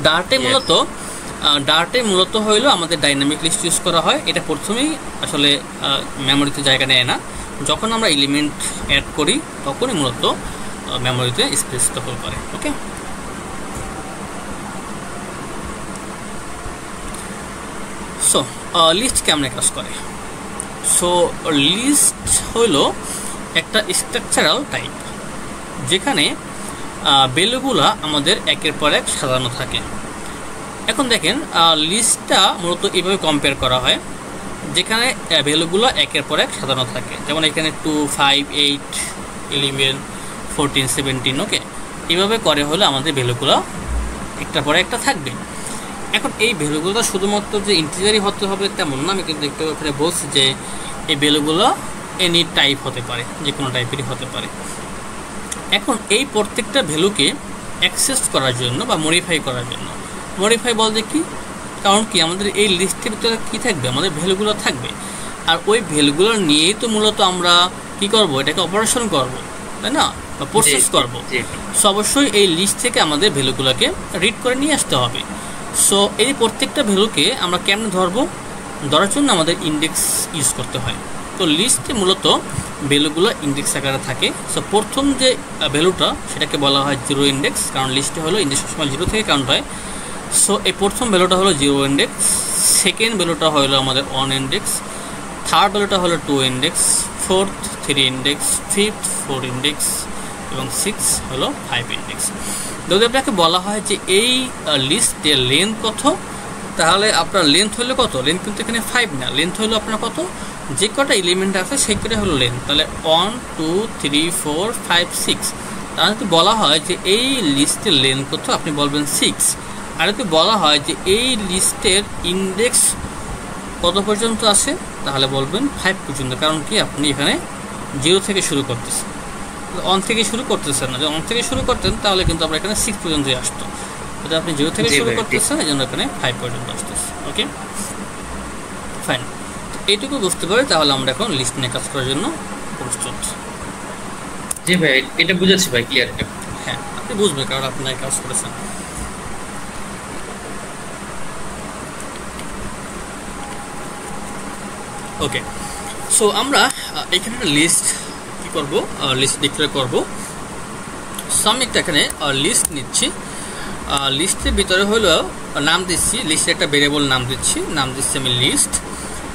ডার্টে মূলত হইলো আমাদের ডাইনামিক লিস্ট ইউজ করা হয়। এটা প্রথমেই আসলে মেমোরিতে জায়গা নেয় না, যখন আমরা এলিমেন্ট অ্যাড করি তখনই মূলত মেমোরিতে স্পেস দখল করে। ওকে, সো লিস্ট কেমনে কাজ করে? সো লিস্ট হইল একটা স্ট্রাকচারাল টাইপ, যেখানে ভ্যালুগুলো আমাদের একের পর এক সাজানো থাকে। এখন দেখেন লিস্টটা মূলত এইভাবে কম্পেয়ার করা হয়, যেখানে ভ্যালুগুলো একের পর এক সাজানো থাকে। যেমন এখানে 2, 5, 8, 11, 14, 17, ওকে, এইভাবে করে হলে আমাদের ভ্যালুগুলো একটার পরে একটা থাকবে। এখন এই ভ্যালুগুলো শুধুমাত্র যে ইন্টিজারই হতে হবে তেমন না, আমি কিন্তু একটু ওখানে বলছি যে এই ভ্যালুগুলো এনি টাইপ হতে পারে, যে কোনো টাইপেরই হতে পারে। এখন এই প্রত্যেকটা ভ্যালুকে অ্যাক্সেস করার জন্য বা মডিফাই করার জন্য, মডিফাই বলতে কি, কারণ কি আমাদের এই লিস্টের ভিতরে কী থাকবে, আমাদের ভ্যালুগুলো থাকবে, আর ওই ভ্যালুগুলো নিয়েই তো মূলত আমরা কি করব, এটাকে অপারেশন করব, তাই না, বা প্রসেস করব। সো অবশ্যই এই লিস্ট থেকে আমাদের ভ্যালুগুলোকে রিড করে নিয়ে আসতে হবে। সো এই প্রত্যেকটা ভ্যালুকে আমরা কেমন ধরবো, ধরার জন্য আমাদের ইন্ডেক্স ইউজ করতে হয়। তো লিস্টে মূলত ভ্যালুগুলো ইন্ডেক্স আকারে থাকে। সো প্রথম যে ভ্যালুটা সেটাকে বলা হয় জিরো ইন্ডেক্স, কারণ লিস্টে হলো ইন্ডেক্স সবসময় জিরো থেকে কাউন্ট হয়। সো এই প্রথম ভ্যালুটা হলো জিরো ইন্ডেক্স, সেকেন্ড ভ্যালুটা হলো আমাদের 1 ইন্ডেক্স, থার্ড ভ্যালুটা হলো 2 index, fourth 3 index, fifth 4 index এবং 6 হলো 5 ইন্ডেক্স। যদি আপনাকে বলা হয় যে এই লিস্টের লেন্থ কত, তাহলে আপনার লেন্থ হলো কত, লেন্থ কিন্তু এখানে 5 না, লেন্থ হলো আপনার কত, যে কটা এলিমেন্ট আছে সেই কটা হলো লেন্থ। তাহলে 1, 2, 3, 4, 5, 6। তাহলে যদি বলা হয় যে এই লিস্টের লেন্থ কত, আপনি বলবেন 6। আর যদি বলা হয় যে এই লিস্টের ইন্ডেক্স কত পর্যন্ত আছে, তাহলে বলবেন 5 পর্যন্ত। কারণ কি আপনি এখানে 0 থেকে শুরু করতেছেন, 1 থেকে শুরু করতেছেন না। যদি 1 থেকে শুরু করতেন তাহলে কিন্তু আমরা এখানে 6 পর্যন্তই আসতো। যদি আপনি 0 থেকে শুরু করতেছেন, এই জন্য এখানে 5 পর্যন্ত আসতেছে। ওকে, ফাইন। এইটুকু বুঝতে পারি, তাহলে আমরা এখন লিস্ট নিয়ে কাজ করার জন্য প্রস্তুত। জি ভাই, এটা বুঝাচ্ছি ভাই, ক্লিয়ার। হ্যাঁ, আপনি বুঝবেন কারণ আপনি কাজ করেছেন। ওকে, সো আমরা এখানে একটা লিস্ট কি করব, লিস্ট ডিক্লেয়ার করব। সো আমি একটা এখানে লিস্ট নিচ্ছি, লিস্টের ভিতরে হলো নাম দিচ্ছি, লিস্টের একটা ভেরিয়েবল নাম দিচ্ছি আমি লিস্ট,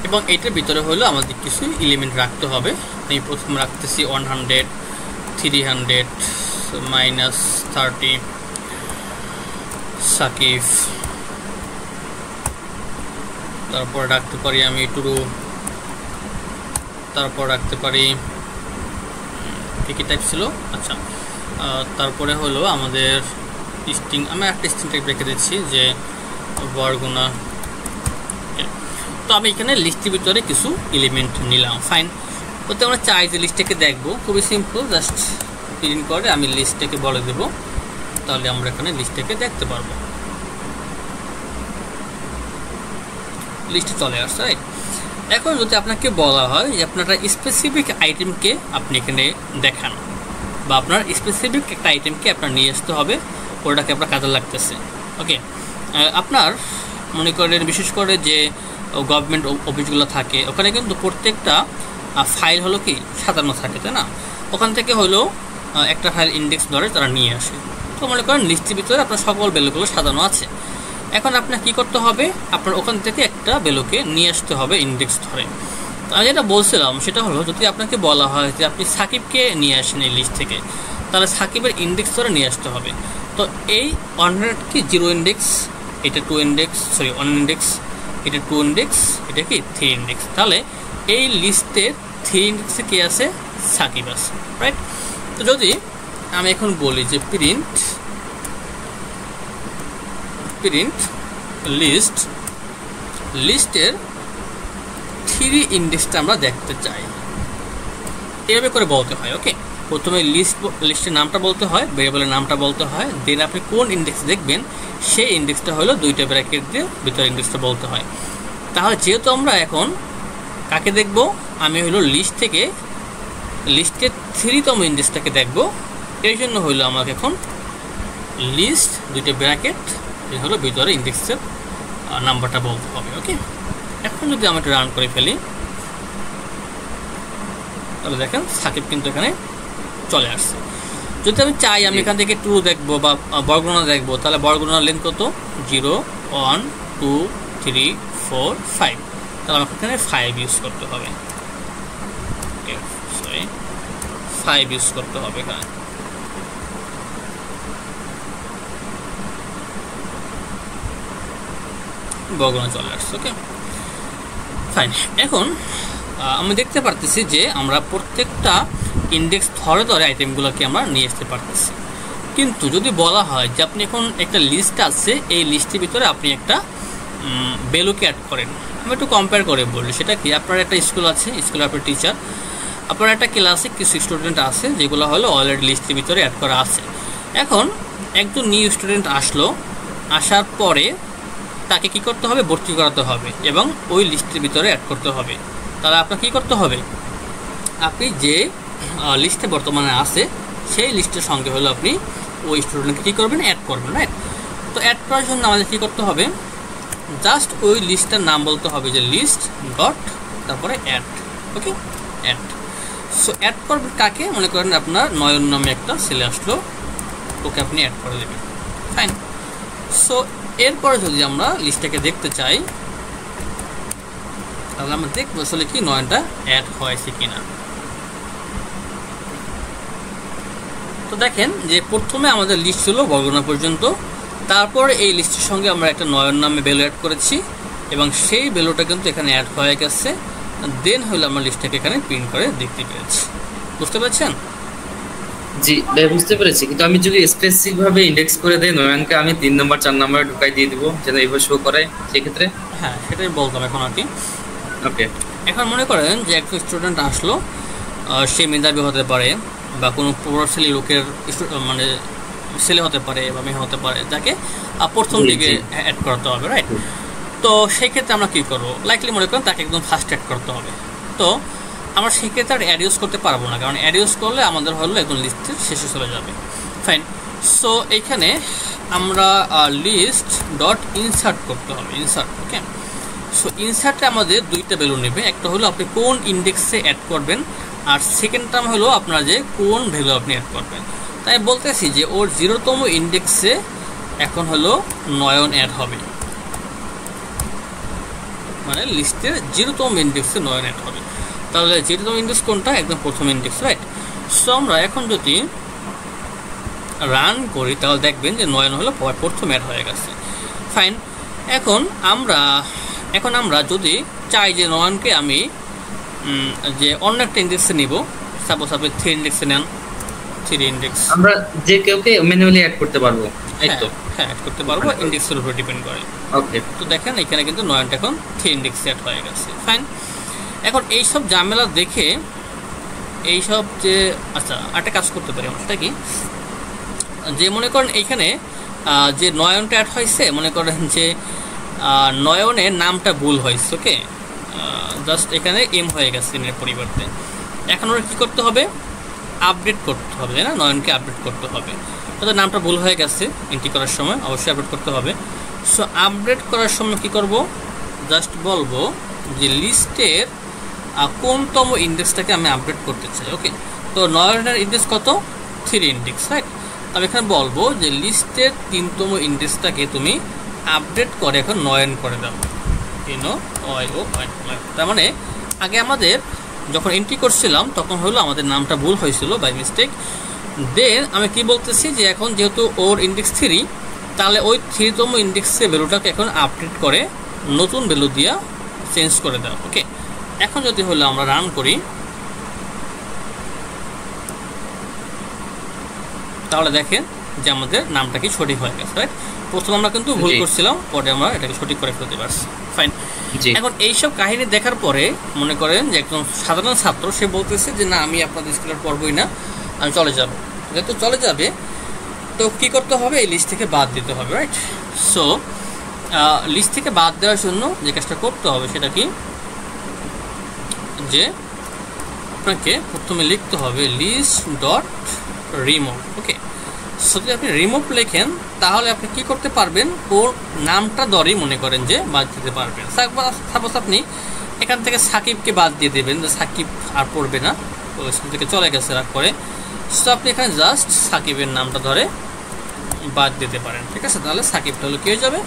এবং এটার ভিতরে হলো আমাদের কিছু এলিমেন্ট রাখতে হবে। আমি প্রথম রাখতেছি 100, 300, -30, সাকিব, তারপর রাখতে পারি আমি টুরু, তারপর রাখতে পারি কি টাইপ ছিল, আচ্ছা, তারপরে হলো আমাদের স্ট্রিং, আমি একটা স্ট্রিং টাইপ রেখে দিচ্ছি যে বরগুনা। তো আমি এখানে লিস্টের ভিতরে কিছু এলিমেন্ট নিলাম, ফাইন। ওতে আমরা চাই যে লিস্টটাকে দেখবো, খুবই সিম্পল, জাস্ট প্রিন্ট করে আমি লিস্টটাকে বলে দেবো, তাহলে আমরা এখানে লিস্টটাকে দেখতে পারবো। লিস্টে চলে আসছে, রাইট। এখন যদি আপনাকে বলা হয় যে আপনার স্পেসিফিক আইটেমকে আপনি এখানে দেখান, বা আপনার স্পেসিফিক একটা আইটেমকে আপনার নিয়ে আসতে হবে, ওটাকে আপনার কাজে লাগতেছে। ওকে, আপনার মনে করেন বিশেষ করে যে গভর্নমেন্ট অফিসগুলো থাকে, ওখানে কিন্তু প্রত্যেকটা ফাইল হলো কি সাজানো থাকে, তাই না। ওখান থেকে হলো একটা ফাইল ইন্ডেক্স ধরে তারা নিয়ে আসে। তো মনে করেন লিস্টের ভিতরে আপনার সকল ভ্যালুগুলো সাজানো আছে। এখন আপনার কি করতে হবে, আপনার ওখান থেকে একটা ভ্যালুকে নিয়ে আসতে হবে ইন্ডেক্স ধরে। আমি যেটা বলছিলাম সেটা হলো, যদি আপনাকে বলা হয় যে আপনি সাকিবকে নিয়ে আসেন এই লিস্ট থেকে, তাহলে সাকিবের ইন্ডেক্স ধরে নিয়ে আসতে হবে। তো এই 100 কি 0 ইন্ডেক্স, এটা 2 ইন্ডেক্স, সরি 1 ইন্ডেক্স, এটা 2 ইন্ডেক্স, এটা কি 3 ইন্ডেক্স। তাহলে এই লিস্টের 3 ইন্ডেক্সে কি আছে, সাকিব আছে, রাইট। তো যদি আমি এখন বলি যে প্রিন্ট লিস্ট, লিস্টের 3 ইন্ডেক্সটা আমরা দেখতে চাই, এভাবে করে বলতে হয়। ওকে, প্রথমে লিস্টের নামটা বলতে হয়, ভেরিয়েবলের নামটা বলতে হয়, দেন আপনি কোন ইন্ডেক্স দেখবেন সেই ইন্ডেক্সটা হলো 2টা ব্র্যাকেট দিয়ে ভিতরে ইন্ডেক্সটা বলতে হয়। তাহলে যেহেতু আমরা এখন কাকে দেখব, আমি হলো লিস্ট থেকে লিস্টের 3তম ইন্ডেক্সটাকে দেখব, এই জন্য হইলো আমাকে এখন লিস্ট 2টা ব্র্যাকেট এই হলো ভিতরে ইন্ডেক্সের নাম্বারটা বলতে হবে। ওকে, এখন যদি আমি এটা রান করে ফেলি, তাহলে দেখেন সাকিব কিন্তু এখানে চলে আসছে। যদি আমি চাই আমি এখান থেকে 2 দেখবো বা বর্গগণনা দেখবো, তাহলে বর্গগণনার লেন্থ কত, 0, 1, 2, 3, 4, 5। তাহলে আমাকে এখানে 5 ইউজ করতে হবে। ওকে, সরি 5 ইউজ করতে হবে এখানে। বর্গনা চলে আসছে। ওকে ফাইন। এখন আমি দেখতে পারতেছি যে আমরা প্রত্যেকটা ইন্ডেক্স ধরে ধরে আইটেমগুলোকে আমরা নিয়ে আসতে পারতেছি। কিন্তু যদি বলা হয় যে আপনি এখন একটা লিস্ট আছে, এই লিস্টের ভিতরে আপনি একটা ভ্যালুকে অ্যাড করেন, আমি একটু কম্পেয়ার করে বলি। সেটা কি, আপনার একটা স্কুল আছে, স্কুলে আপনার টিচার, আপনার একটা ক্লাসে কিছু স্টুডেন্ট আছে যেগুলো হলো অলরেডি লিস্টের ভিতরে অ্যাড করা আছে। এখন একজন নিউ স্টুডেন্ট আসলো, আসার পরে তাকে কি করতে হবে, ভর্তি করাতে হবে এবং ওই লিস্টের ভিতরে অ্যাড করতে হবে। তাহলে আপনাকে কী করতে হবে, আপনি যে লিস্টে বর্তমানে আছে সেই লিস্টের সঙ্গে হলো আপনি ওই স্টুডেন্টকে কী করবেন, অ্যাড করবেন, রাইট? তো অ্যাড করার জন্য আমাদের কী করতে হবে, জাস্ট ওই লিস্টের নাম বলতে হবে যে লিস্ট ডট তারপরে add. Okay add. So add করবেন কাকে, মনে করেন আপনার নয়ন নামে একটা ছেলে আসলো, ওকে আপনি অ্যাড করে দেবেন। ফাইন। সো এরপরে যদি আমরা লিস্টটাকে দেখতে চাই তাহলে আমরা দেখবো আসলে কি নয়নটা অ্যাড হয়েছে কিনা। তো দেখেন যে প্রথমে আমাদের লিস্ট ছিল বর্গনা পর্যন্ত, তারপর এই লিস্টের সঙ্গে আমরা একটা নয়ন নামে ভ্যালু অ্যাড করেছি এবং সেই ভ্যালুটা কিন্তু এখানে অ্যাড হয়ে গেছে। দেন হলো আমরা লিস্টটাকে এখানে প্রিন্ট করে দেখতে পেরেছি। বুঝতে পারছেন? জি ভাই বুঝতে পেরেছি, কিন্তু আমি যদি স্পেসিফিক ভাবে ইন্ডেক্স করে দেই নয়নকে, আমি 3 নম্বর 4 নম্বরে ঢুকাই দিয়ে দিব যেন এইভাবে শো করে, সেই ক্ষেত্রে হ্যাঁ সেটাই বলতাম এখন আর কি। ওকে। এখন মনে করেন যে একজন স্টুডেন্ট আসলো, সে মেধাবী হতে পারে বা কোনো প্রভাবশালী লোকের মানে ছেলে হতে পারে বা মেয়ে হতে পারে, যাকে প্রথম দিকে অ্যাড করতে হবে, রাইট? তো সেই ক্ষেত্রে আমরা কী করবো, লাইকলি মনে করেন তাকে একদম ফার্স্ট অ্যাড করতে হবে। তো আমরা সেই ক্ষেত্রে আর অ্যাড ইউজ করতে পারবো না, কারণ অ্যাড ইউজ করলে আমাদের হলো একদম লিস্টের শেষে চলে যাবে। ফাইন। সো এইখানে আমরা লিস্ট ডট ইনসার্ট করতে হবে, ইনসার্ট। ওকে। সো ইনসার্টে আমাদের দুইটা ভ্যালু নেবে, একটা হলো আপনি কোন ইন্ডেক্সে অ্যাড করবেন, আর সেকেন্ড টার্ম হলো আপনার যে কোন ভ্যালু আপনি অ্যাড করবেন। তাই বলতেছি যে ওর 0তম ইন্ডেক্সে এখন হলো নয়ন অ্যাড হবে, মানে লিস্টের 0তম ইন্ডেক্সে নয়ন অ্যাড হবে। তাহলে 0তম ইন্ডেক্স কোনটা, একদম প্রথম ইন্ডেক্স, রাইট? সো আমরা এখন যদি রান করি তাহলে দেখবেন যে নয়ন হলো প্রথম অ্যাড হয়ে গেছে। ফাইন। এখন আমরা যদি চাই যে নয়নকে আমি যে অন্য একটা ইন্ডেক্সে নিব, সাপোজ আপনি 3 ইন্ডেক্সে নেন, 3 ইন্ডেক্স আমরা যে কেউকে ম্যানুয়ালি অ্যাড করতে পারবো, এই তো? হ্যাঁ অ্যাড করতে পারবো, ইন্ডেক্সের উপর ডিপেন্ড করে। ওকে। তো দেখেন এখানে কিন্তু নয়নটা এখন 3 ইন্ডেক্সে অ্যাড হয়ে গেছে। ফাইন। এখন এইসব ঝামেলা দেখে এইসব যে আচ্ছা একটা কাজ করতে পারি আমরা, সেটা কি, যে মনে করেন এইখানে যে নয়নটা অ্যাড হয়েছে, মনে করেন যে নয়নের নামটা ভুল হয়েছে। ওকে, জাস্ট এখানে এম হয়ে গেছে এর পরিবর্তে। এখন ওরা কী করতে হবে, আপডেট করতে হবে, তাই না? নয়নকে আপডেট করতে হবে। তাদের নামটা ভুল হয়ে গেছে, এন্ট্রি করার সময় অবশ্যই আপডেট করতে হবে। সো আপডেট করার সময় কী করব, জাস্ট বলবো যে লিস্টের কোনতম ইন্ডেক্সটাকে আমি আপডেট করতে চাই। ওকে, তো নয়নের ইন্ডেক্স কত, 3 ইন্ডেক্স, রাইট? আমি এখানে বলবো যে লিস্টের 3তম ইন্ডেক্সটাকে তুমি আপডেট করে এখন নয়ন করে দাও, তার মানে আগে আমাদের যখন এন্ট্রি করছিলাম তখন হলো আমাদের নামটা ভুল হয়েছিল বাই মিস্টেক। দেন আমি কি বলতেছি যে এখন যেহেতু ওর ইন্ডেক্স 3, তাহলে ওই 3তম ইন্ডেক্সের ভ্যালুটাকে এখন আপডেট করে নতুন ভ্যালু দিয়া চেঞ্জ করে দাও। ওকে, এখন যদি হলো আমরা রান করি তাহলে দেখেন যে আমাদের নামটা কি সঠিক হয়ে গেছে, রাইট? প্রথম আমরা কিন্তু ভুল করছিলাম, পরে আমরা এটাকে সঠিক করে ফেলতে পারছি। ফাইন। এখন এইসব কাহিনী দেখার পরে মনে করেন যে একজন সাধারণ ছাত্র, সে বলতেছে যে না আমি আপনাদের স্কুলের পড়বই না, আমি চলে যাব। যেহেতু চলে যাবে তো কি করতে হবে, এই লিস্ট থেকে বাদ দিতে হবে, রাইট? সো লিস্ট থেকে বাদ দেওয়ার জন্য যে কাজটা করতে হবে সেটা কি, যে আপনাকে প্রথমে লিখতে হবে লিস্ট ডট রিমুভ। ওকে, সো যদি আপনি রিমুভ লেখেন তাহলে আপনি কি করতে পারবেন, ওর নামটা ধরেই মনে করেন যে বাদ দিতে পারবেন। সাপোজ আপনি এখান থেকে সাকিবকে বাদ দিয়ে দেবেন, যে সাকিব আর পড়বে না, তো স্কুল থেকে চলে গেছে রাগ করে। সো আপনি এখানে জাস্ট সাকিবের নামটা ধরে বাদ দিতে পারেন, ঠিক আছে? তাহলে সাকিবটা হলো কি হয়ে যাবে,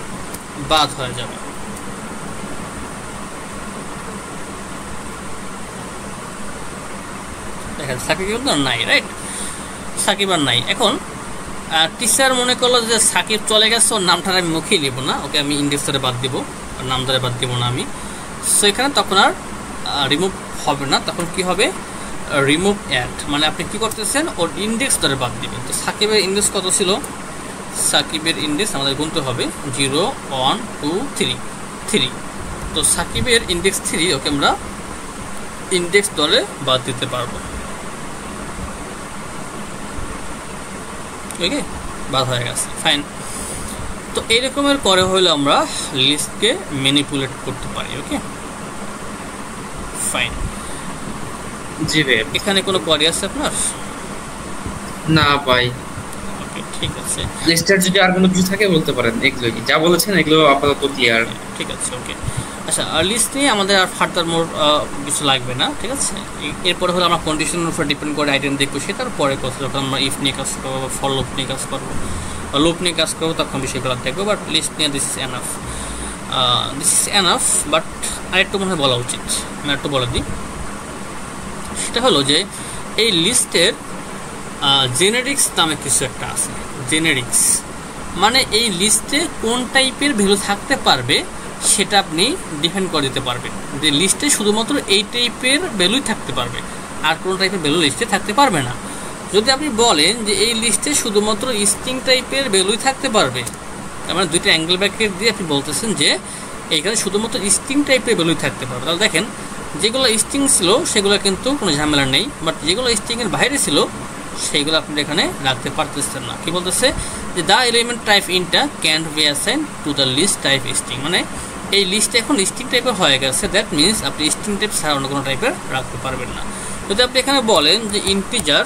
বাদ হয়ে যাবে। দেখেন সাকিব কিন্তু নাই, রাইট? সাকিব আর নাই। এখন টিচার মনে করলো যে সাকিব চলে গেছে, ওর নামটা আমি মুখেই নেবো না, ওকে আমি ইন্ডেক্স ধরে বাদ দিব, নাম ধরে বাদ দিব না আমি। সো এখানে তখন আর রিমুভ হবে না, তখন কি হবে রিমুভ অ্যাড, মানে আপনি কি করতেছেন ওর ইন্ডেক্স ধরে বাদ দিবেন। তো সাকিবের ইন্ডেক্স কত ছিল, সাকিবের ইন্ডেক্স আমাদের গুনতে হবে 0 1 2 3 3। তো সাকিবের ইন্ডেক্স 3, ওকে আমরা ইন্ডেক্স ধরে বাদ দিতে পারবো। ওকে, বাদ হয়ে গেছে, ফাইন। তো এইরকমের করে হলে আমরা লিস্টকে ম্যানিপুলেট করতে পারি। ওকে, ফাইন। জি ভাই, এখানে কোনো কোয়ারি আছে আপনার? না ভাই। ওকে, ঠিক আছে। লিস্টের যদি আর কোনো কিছু থাকে বলতে পারেন, এগুলো কি যা বলেছেন এগুলো আপাতত ক্লিয়ার। ঠিক আছে, ওকে। আচ্ছা, লিস্ট নিয়ে আমাদের আর ফার্দার মোর কিছু লাগবে না, ঠিক আছে। এরপরে হলো আমরা কন্ডিশনের উপর ডিপেন্ড করে আইটেম দেখবো, সেটার পরে কথা যখন আমরা ইফ নিয়ে কাজ করবো বা ফর লুপ নিয়ে কাজ করবো বা লুপ নিয়ে কাজ করবো তখন বিষয়গুলো দেখবো। বাট লিস্ট নিয়ে দিস ইজ এনাফ। বাট আরেকটু মনে হয় বলা উচিত, আমি একটু বলে দিই। সেটা হলো যে এই লিস্টের জেনেরিক্স নামে কিছু একটা আছে। জেনেরিক্স মানে এই লিস্টে কোন টাইপের ভ্যালু থাকতে পারবে সেটা আপনি ডিফাইন করে দিতে পারবেন, যে লিস্টে শুধুমাত্র এই টাইপের ভ্যালুই থাকতে পারবে, আর কোনো টাইপের ভ্যালু লিস্টে থাকতে পারবে না। যদি আপনি বলেন যে এই লিস্টে শুধুমাত্র স্ট্রিং টাইপের ভ্যালুই থাকতে পারবে, তার মানে দুইটা অ্যাঙ্গেল ব্র্যাকেট দিয়ে আপনি বলতেছেন যে এইখানে শুধুমাত্র স্ট্রিং টাইপের ভ্যালুই থাকতে পারবে, তাহলে দেখেন যেগুলো স্ট্রিং ছিল সেগুলো কিন্তু কোনো ঝামেলা নেই, বাট যেগুলো স্ট্রিংয়ের বাইরে ছিল সেইগুলো আপনি এখানে রাখতে পারতেছেন না। কি বলতেছে যে the element type int can't be assign to the list type string, মানে এই লিস্টে এখন স্ট্রিং টাইপের হয়ে গেছে, দ্যাট মিনস আপনি স্ট্রিং টাইপ ছাড়া অন্য কোনো টাইপের রাখতে পারবেন না। যদি আপনি এখানে বলেন যে ইন্টিজার,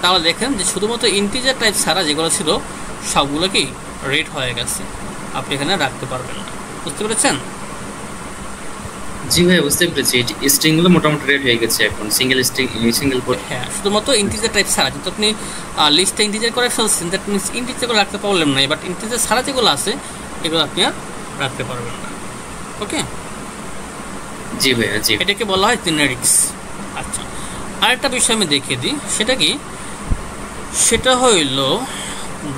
তাহলে দেখেন যে শুধুমাত্র ইন্টিজার টাইপ ছাড়া যেগুলো ছিল সবগুলো কি রেড হয়ে গেছে, আপনি এখানে রাখতে পারবেন না। বুঝতে পেরেছেন? জি ভাই, বুঝতে পেরেছি। স্ট্রিং গুলো মোটামুটি রেড হয়ে গেছে এখন, সিঙ্গেল স্ট্রিং সিঙ্গেল কোড। হ্যাঁ, শুধুমাত্র ইন্টিজার টাইপ ছাড়া, কিন্তু আপনি লিস্টে ইন্টিজার করে ফেলছেন, দ্যাট মিনস ইন্টিজার করে রাখতে প্রবলেম নাই, বাট ইন্টিজার ছাড়া যেগুলো আছে এগুলো আপনি আর রাখতে পারবেন না। ওকে, জি ভাই, জি। এটাকে বলা হয় জেনেরিক্স। আচ্ছা, আরেকটা বিষয় আমি দেখিয়ে দিই, সেটা কি, সেটা হইল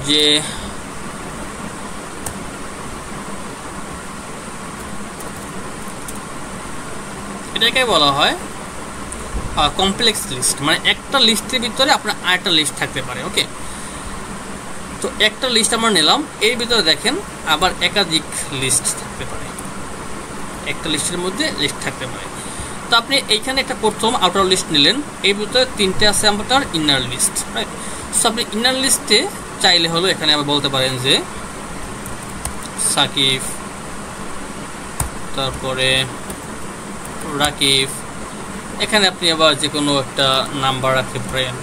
যে এটাকে বলা হয় কমপ্লেক্স লিস্ট, মানে একটা লিস্টের ভিতরে আপনার আরেকটা লিস্ট থাকতে পারে। ওকে, তো একটা লিস্ট আমরা নিলাম, এর ভিতরে দেখেন আবার একাধিক লিস্ট থাকতে পারে, একটা লিস্টের মধ্যে লিস্ট থাকতে পারে। তো আপনি এইখানে একটা প্রথম আউটার লিস্ট নিলেন, এর ভিতরে তিনটে আছে আপনার ইনার লিস্ট, রাইট। সো আপনি ইনার লিস্টে চাইলে হলো এখানে আবার বলতে পারেন যে সাকিব, তারপরে রাকিব, এখানে আপনি আবার যে কোনো একটা নাম্বার রাখতে পারেন।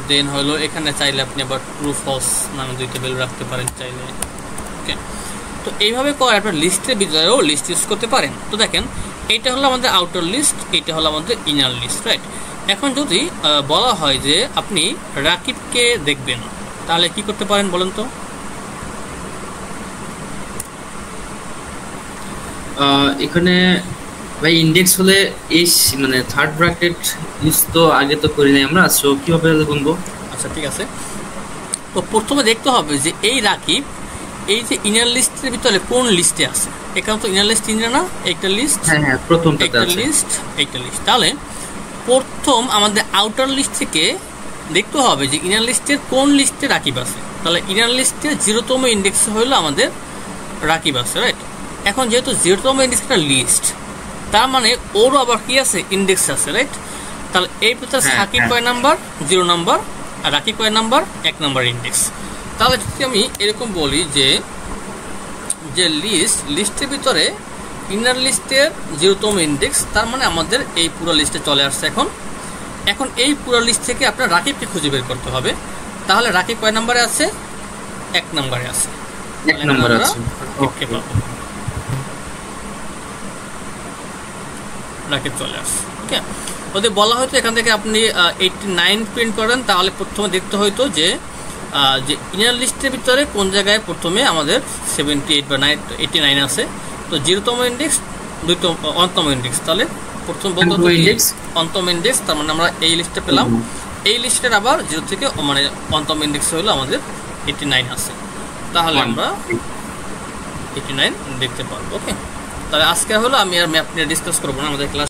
দেন হলো এখানে চাইলে আপনি আবার ট্রু ফলস নামে দুইটা ভ্যালু রাখতে পারেন চাইলে। ওকে, তো এইভাবে করে আপনার লিস্টের ভিতরেও লিস্ট ইউজ করতে পারেন। তো দেখেন এইটা হলো আমাদের আউটার লিস্ট, এইটা হলো আমাদের ইনার লিস্ট, রাইট। এখন যদি বলা হয় যে আপনি রাকিবকে দেখবেন, তাহলে কি করতে পারেন বলেন তো? এখানে ভাই ইন্ডেক্স হলে এই মানে থার্ড ব্র্যাকেট ইউজ তো আগে তো করি নাই আমরা, সো কিভাবে গুনবো? আচ্ছা, ঠিক আছে। তো প্রথমে দেখতে হবে যে এই রাকিব এই যে ইনার লিস্টের ভিতরে কোন লিস্টে আছে। এখানে তো ইনার লিস্ট ইনার না, একটা লিস্ট, হ্যাঁ প্রথমটা একটা লিস্ট, একটা লিস্ট। তাহলে প্রথম আমাদের আউটার লিস্ট থেকে দেখতে হবে যে ইনার লিস্টের কোন লিস্টে রাকিব আছে। তাহলে ইনার লিস্টের 0তম ইন্ডেক্স হলো আমাদের রাকিব আছে, রাইট। এখন যেহেতু 0তম ইন্ডেক্স একটা লিস্ট, তার মানে ওরও আবার কি আছে, ইন্ডেক্স আছে, রাইট। তাহলে এই ভিতরে সাকিব কয় নাম্বার, 0 নাম্বার, আর রাকিব কয় নাম্বার, 1 নাম্বার ইন্ডেক্স। তাহলে যদি আমি এরকম বলি যে লিস্টের ভিতরে ইনার লিস্টের 0তম ইন্ডেক্স, তার মানে আমাদের এই পুরো লিস্টে চলে আসছে। এখন এই পুরো লিস্ট থেকে আপনার রাকিবকে খুঁজে বের করতে হবে। তাহলে রাকিব কয় নাম্বারে আছে, 1 নাম্বারে আছে, 1 নাম্বার আছে। ওকে, রাকিব চলে আসছে। ওকে, যদি বলা হয়তো এখান থেকে আপনি 89 প্রিন্ট করেন, তাহলে প্রথমে দেখতে হয়তো যে ইনার লিস্টের ভিতরে কোন জায়গায় প্রথমে আমাদের 78 বা 89 আছে। তো 0তম ইন্ডেক্স, 1তম ইন্ডেক্স, তাহলে প্রথম বলতে অন্তম ইন্ডেক্স, তার মানে আমরা এই লিস্টে পেলাম। এই লিস্টের আবার 0 থেকে মানে অন্তম ইন্ডেক্স হলো আমাদের 89 আছে। তাহলে আমরা 89 দেখতে পারবো। ওকে, তাহলে আজকে হলো আমি আর ম্যাপ নিয়ে ডিসকাস করবো না, আমাদের ক্লাস